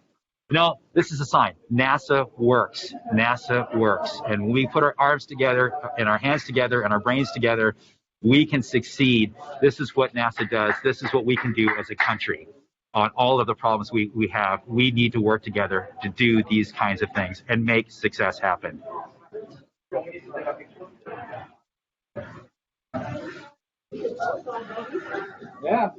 No, this is a sign. NASA works. NASA works. And when we put our arms together and our hands together and our brains together, we can succeed. This is what NASA does. This is what we can do as a country on all of the problems we have. We need to work together to do these kinds of things and make success happen. Yeah.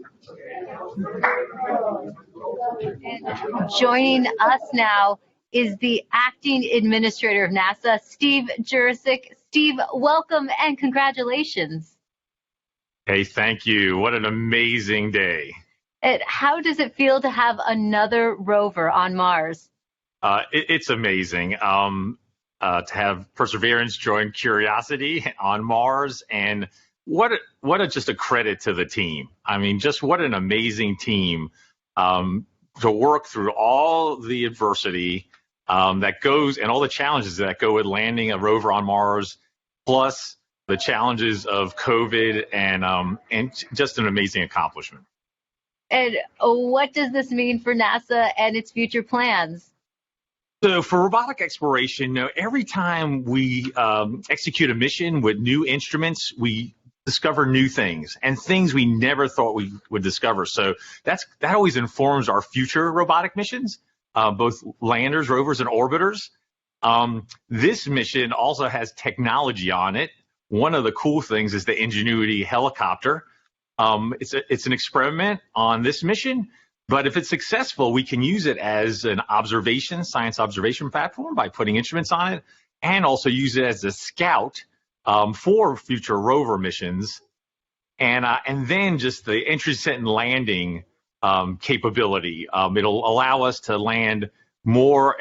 And joining us now is the acting administrator of NASA, Steve Jurczyk. Steve, welcome and congratulations. Hey, thank you. What an amazing day. How does it feel to have another rover on Mars? It's amazing to have Perseverance join Curiosity on Mars, and just a credit to the team. I mean, just what an amazing team to work through all the adversity that goes and all the challenges that go with landing a rover on Mars, plus the challenges of COVID, and just an amazing accomplishment. And what does this mean for NASA and its future plans? So for robotic exploration, every time we execute a mission with new instruments, we discover new things and things we never thought we would discover. So that always informs our future robotic missions, both landers, rovers, and orbiters. This mission also has technology on it. One of the cool things is the Ingenuity helicopter. It's an experiment on this mission, but if it's successful, we can use it as an science observation platform by putting instruments on it, and also use it as a scout for future rover missions, and then just the entry, descent, and landing capability. It'll allow us to land more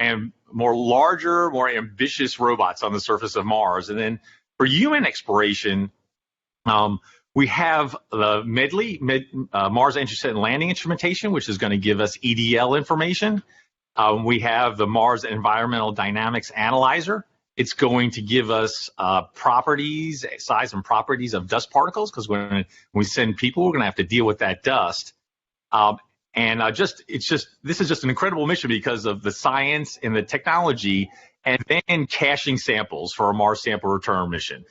larger, more ambitious robots on the surface of Mars. And then for human exploration, we have the Mars Entry, Descent, and Landing Instrumentation, which is going to give us EDL information. We have the Mars Environmental Dynamics Analyzer. It's going to give us size and properties of dust particles, because when we send people, we're going to have to deal with that dust. This is just an incredible mission because of the science and the technology, and then caching samples for a Mars sample return mission.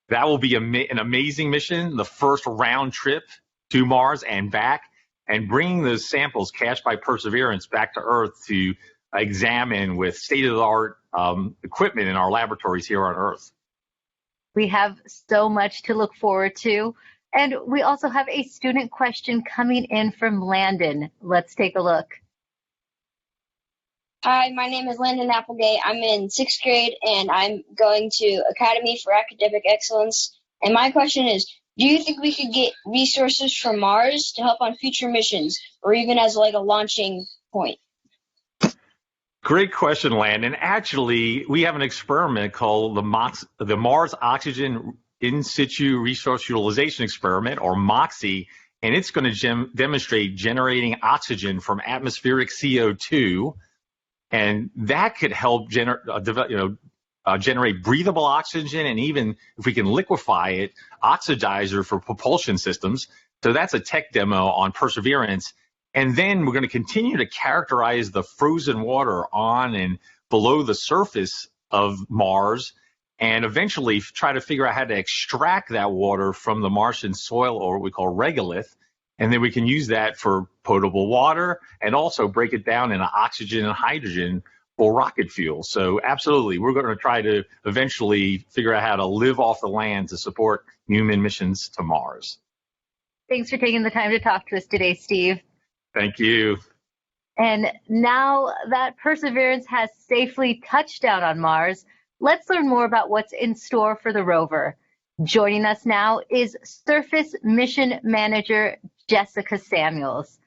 That will be an amazing mission, the first round trip to Mars and back, and bringing those samples cached by Perseverance back to Earth to examine with state-of-the-art equipment in our laboratories here on Earth. We have so much to look forward to. And we also have a student question coming in from Landon. Let's take a look. Hi, my name is Landon Applegate. I'm in 6th grade, and I'm going to Academy for Academic Excellence. And my question is, do you think we could get resources from Mars to help on future missions, or even as like a launching point? Great question, Landon. Actually, we have an experiment called the Mars Oxygen In Situ Resource Utilization Experiment, or MOXIE, and it's going to demonstrate generating oxygen from atmospheric CO2. And that could help generate breathable oxygen, and even if we can liquefy it, oxidizer for propulsion systems. So that's a tech demo on Perseverance. And then we're going to continue to characterize the frozen water on and below the surface of Mars, and eventually try to figure out how to extract that water from the Martian soil, or what we call regolith. And then we can use that for potable water, and also break it down into oxygen and hydrogen rocket fuel. So absolutely, we're going to try to eventually figure out how to live off the land to support human missions to Mars. Thanks for taking the time to talk to us today, Steve. Thank you. And now that Perseverance has safely touched down on Mars, let's learn more about what's in store for the rover. Joining us now is Surface Mission Manager Jessica Samuels.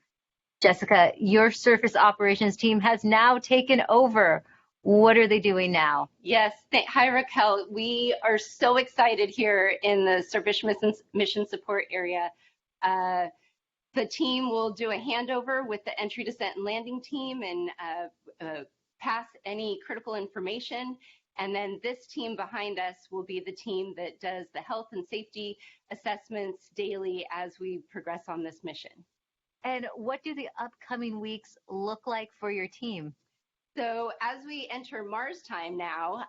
Jessica, your surface operations team has now taken over. What are they doing now? Yes. Hi, Raquel. We are so excited here in the Surface Mission Support area. The team will do a handover with the entry, descent, and landing team and pass any critical information. And then this team behind us will be the team that does the health and safety assessments daily as we progress on this mission. And what do the upcoming weeks look like for your team? So as we enter Mars time now,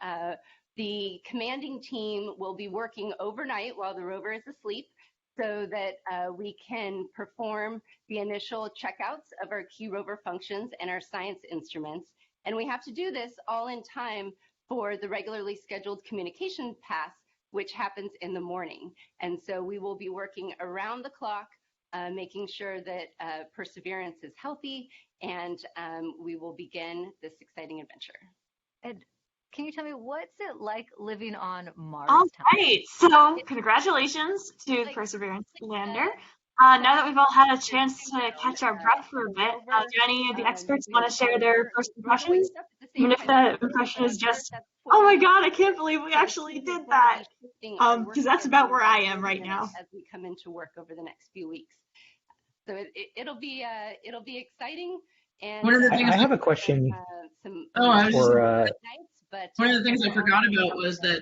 the commanding team will be working overnight while the rover is asleep, so that we can perform the initial checkouts of our key rover functions and our science instruments. And we have to do this all in time for the regularly scheduled communication pass, which happens in the morning. And so we will be working around the clock, making sure that Perseverance is healthy, and we will begin this exciting adventure. And can you tell me, what's it like living on Mars? All right, so congratulations to the Perseverance lander. Now that we've all had a chance to catch our breath for a bit, do any of the experts want to share their first impressions? Even if the impression is just, oh my God, I can't believe we actually did that. Because that's about where I am right now. As we come into work over the next few weeks. So it'll be exciting. And I have a question. One of the things I forgot about was that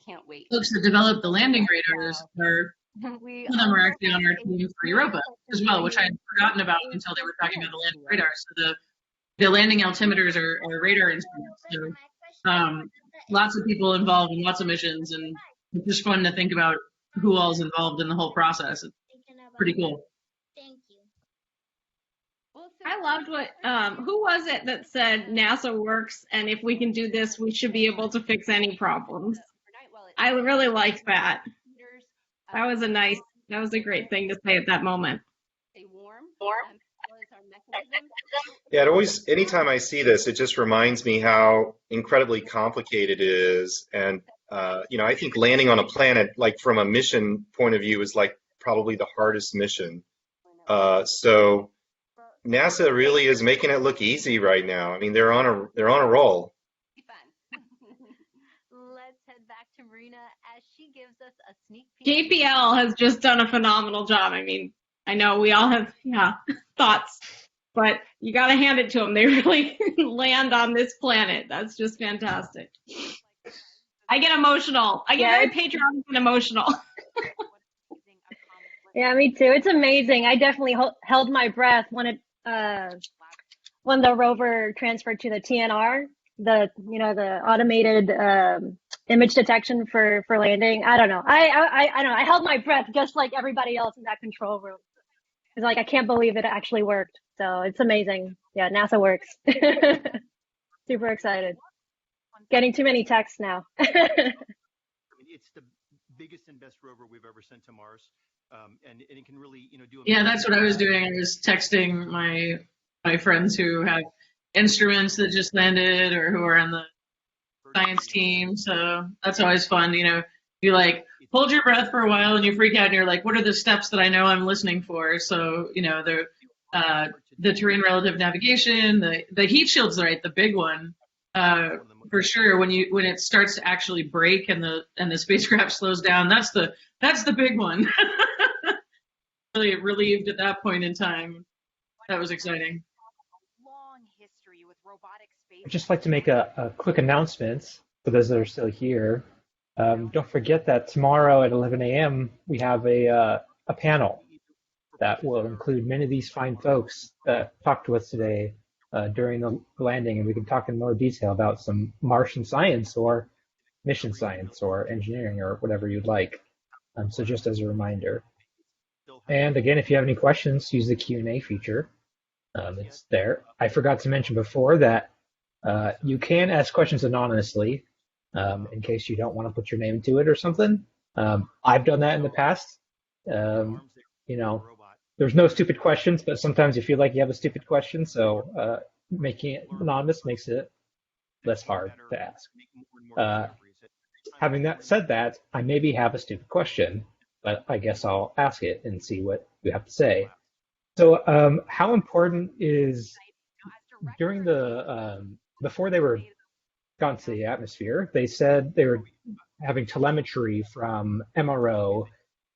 can't wait. Folks that developed the landing radars are some of them are actually on our team for Europa as well, which I had forgotten about until they were talking about the landing radars. So the landing altimeters are radar instruments. So lots of people involved in lots of missions, and it's just fun to think about who all's involved in the whole process. It's pretty cool. I loved what, who was it that said NASA works, and if we can do this, we should be able to fix any problems? I really liked that. That was a great thing to say at that moment. Yeah, anytime I see this, it just reminds me how incredibly complicated it is. And, I think landing on a planet, like from a mission point of view, is like probably the hardest mission. So NASA really is making it look easy right now. I mean, they're on a roll. Let's head back to Marina as she gives us a sneak peek. JPL has just done a phenomenal job. I mean, I know we all have thoughts, but you got to hand it to them. They really land on this planet. That's just fantastic. I get emotional. I get very patriotic and emotional. Yeah, me too. It's amazing. I definitely held my breath when the rover transferred to the TNR, the automated image detection for landing. I don't know. I don't know. I held my breath just like everybody else in that control room. It's like I can't believe it actually worked. So it's amazing. Yeah, NASA works. Super excited. Getting too many texts now. I mean, it's the biggest and best rover we've ever sent to Mars. And it can really, do. Yeah, that's what I was doing. I was texting my friends who have instruments that just landed or who are on the science team. So that's always fun. You like hold your breath for a while and you freak out and you're like, what are the steps that I know I'm listening for? So the terrain relative navigation, the heat shield's right, the big one. For sure, when it starts to actually break and the spacecraft slows down, that's the big one. Really relieved at that point in time. That was exciting. I'd just like to make a quick announcement for those that are still here. Don't forget that tomorrow at 11 a.m. we have a panel that will include many of these fine folks that talked to us today during the landing, and we can talk in more detail about some Martian science or mission science or engineering or whatever you'd like. So just as a reminder. And again, if you have any questions, use the Q&A feature. It's there. I forgot to mention before that You can ask questions anonymously in case you don't want to put your name to it or something. I've done that in the past. You know, there's no stupid questions, but sometimes you feel like you have a stupid question, so making it anonymous makes it less hard to ask. Having said that, I maybe have a stupid question, but I guess I'll ask it and see what you have to say. So, how important is during the before they were gone to the atmosphere, they said they were having telemetry from MRO,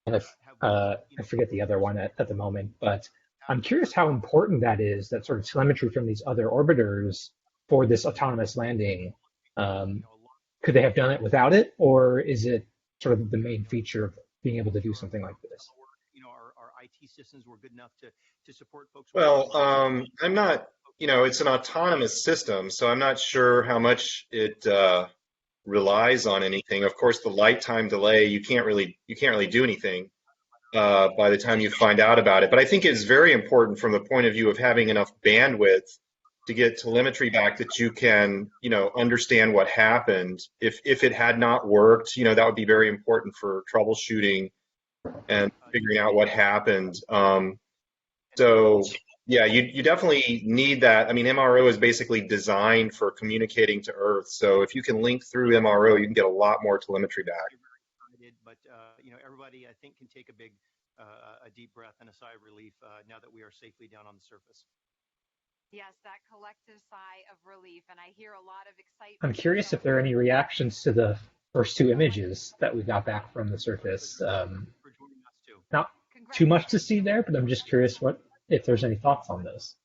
and I forget the other one at the moment, but I'm curious how important that is, that sort of telemetry from these other orbiters for this autonomous landing. Could they have done it without it, or is it sort of the main feature of being able to do something like this? Our IT systems were good enough to support folks. Well, I'm not, it's an autonomous system, so I'm not sure how much it relies on anything. Of course, the light time delay, you can't really do anything by the time you find out about it. But I think it's very important from the point of view of having enough bandwidth to get telemetry back that you can, understand what happened. If it had not worked, that would be very important for troubleshooting and figuring out what happened. So yeah, you definitely need that. I mean, MRO is basically designed for communicating to Earth. So if you can link through MRO, you can get a lot more telemetry back. But everybody, I think, can take a deep breath and a sigh of relief now that we are safely down on the surface. Yes, that collective sigh of relief, and I hear a lot of excitement. I'm curious if there are any reactions to the first two images that we got back from the surface. Not too much to see there, but I'm just curious if there's any thoughts on those.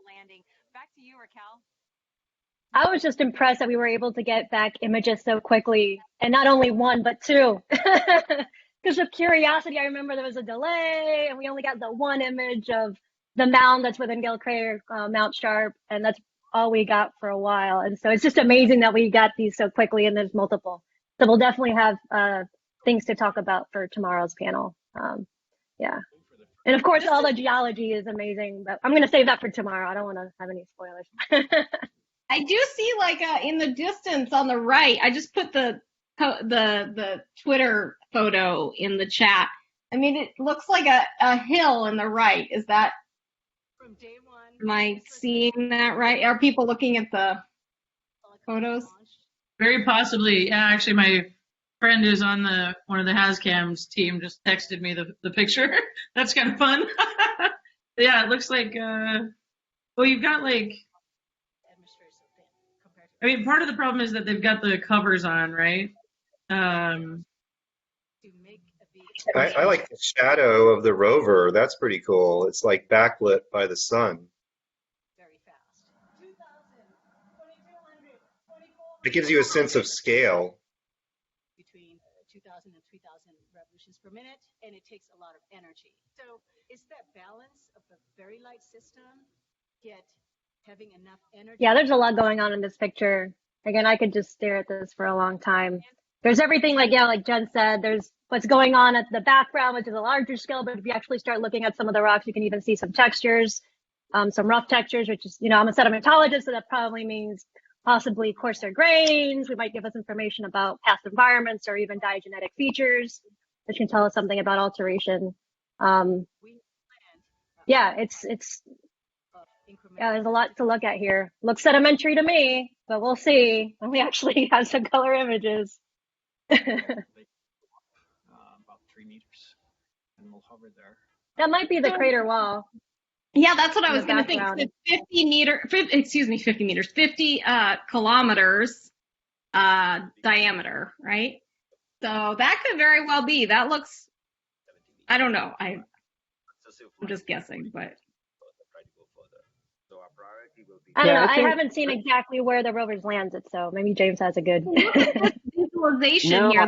Landing. Back to you, Raquel. I was just impressed that we were able to get back images so quickly, and not only one, but two. Because of curiosity, I remember there was a delay, and we only got the one image of the mound that's within Gale Crater, Mount Sharp, and that's all we got for a while. And so it's just amazing that we got these so quickly, and there's multiple. So we'll definitely have things to talk about for tomorrow's panel. Yeah. And of course, all the geology is amazing, but I'm going to save that for tomorrow. I don't want to have any spoilers. I do see in the distance on the right, I just put the Twitter photo in the chat. I mean, it looks like a hill in the right. Is that, am I seeing that right? Are people looking at the photos? Very possibly. Yeah, actually, my friend who's on one of the HazCam's team just texted me the picture. That's kind of fun. Yeah, it looks like, well, you've got I mean, part of the problem is that they've got the covers on, right? I like the shadow of the rover. That's pretty cool. It's like backlit by the sun. It gives you a sense of scale. Between 2,000 and 3,000 revolutions per minute, and it takes a lot of energy. So it's that balance of the very light system, yet having enough energy. Yeah, there's a lot going on in this picture. Again, I could just stare at this for a long time. There's everything like Jen said, there's what's going on at the background, which is a larger scale, but if you actually start looking at some of the rocks, you can even see some textures, some rough textures, which is, I'm a sedimentologist, so that probably means possibly coarser grains. We might give us information about past environments or even diagenetic features, which can tell us something about alteration. Yeah, there's a lot to look at here. Looks sedimentary to me, but we'll see when we actually have some color images. About 3 meters, and we'll hover there. That might be the crater wall. Yeah, that's what I was going to think. So 50 kilometers diameter, right? So that could very well be. That looks, I don't know. I'm just guessing, but. I don't know. I haven't seen exactly where the rovers landed, so maybe James has a good visualization here.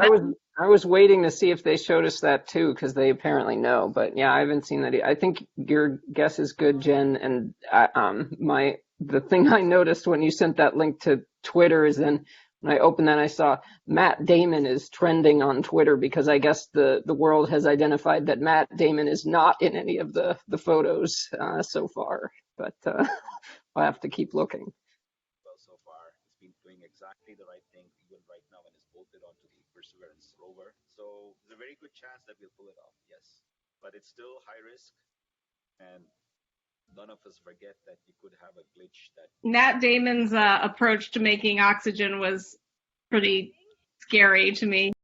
I was waiting to see if they showed us that too, because they apparently know. But yeah, I haven't seen that. I think your guess is good, Jen. And the thing I noticed when you sent that link to Twitter is then when I opened that, I saw Matt Damon is trending on Twitter because I guess the world has identified that Matt Damon is not in any of the photos so far. But I'll have to keep looking. bolted onto the Perseverance rover. So there's a very good chance that we'll pull it off, yes. But it's still high risk, and none of us forget that you could have a glitch that. Matt Damon's approach to making oxygen was pretty scary to me.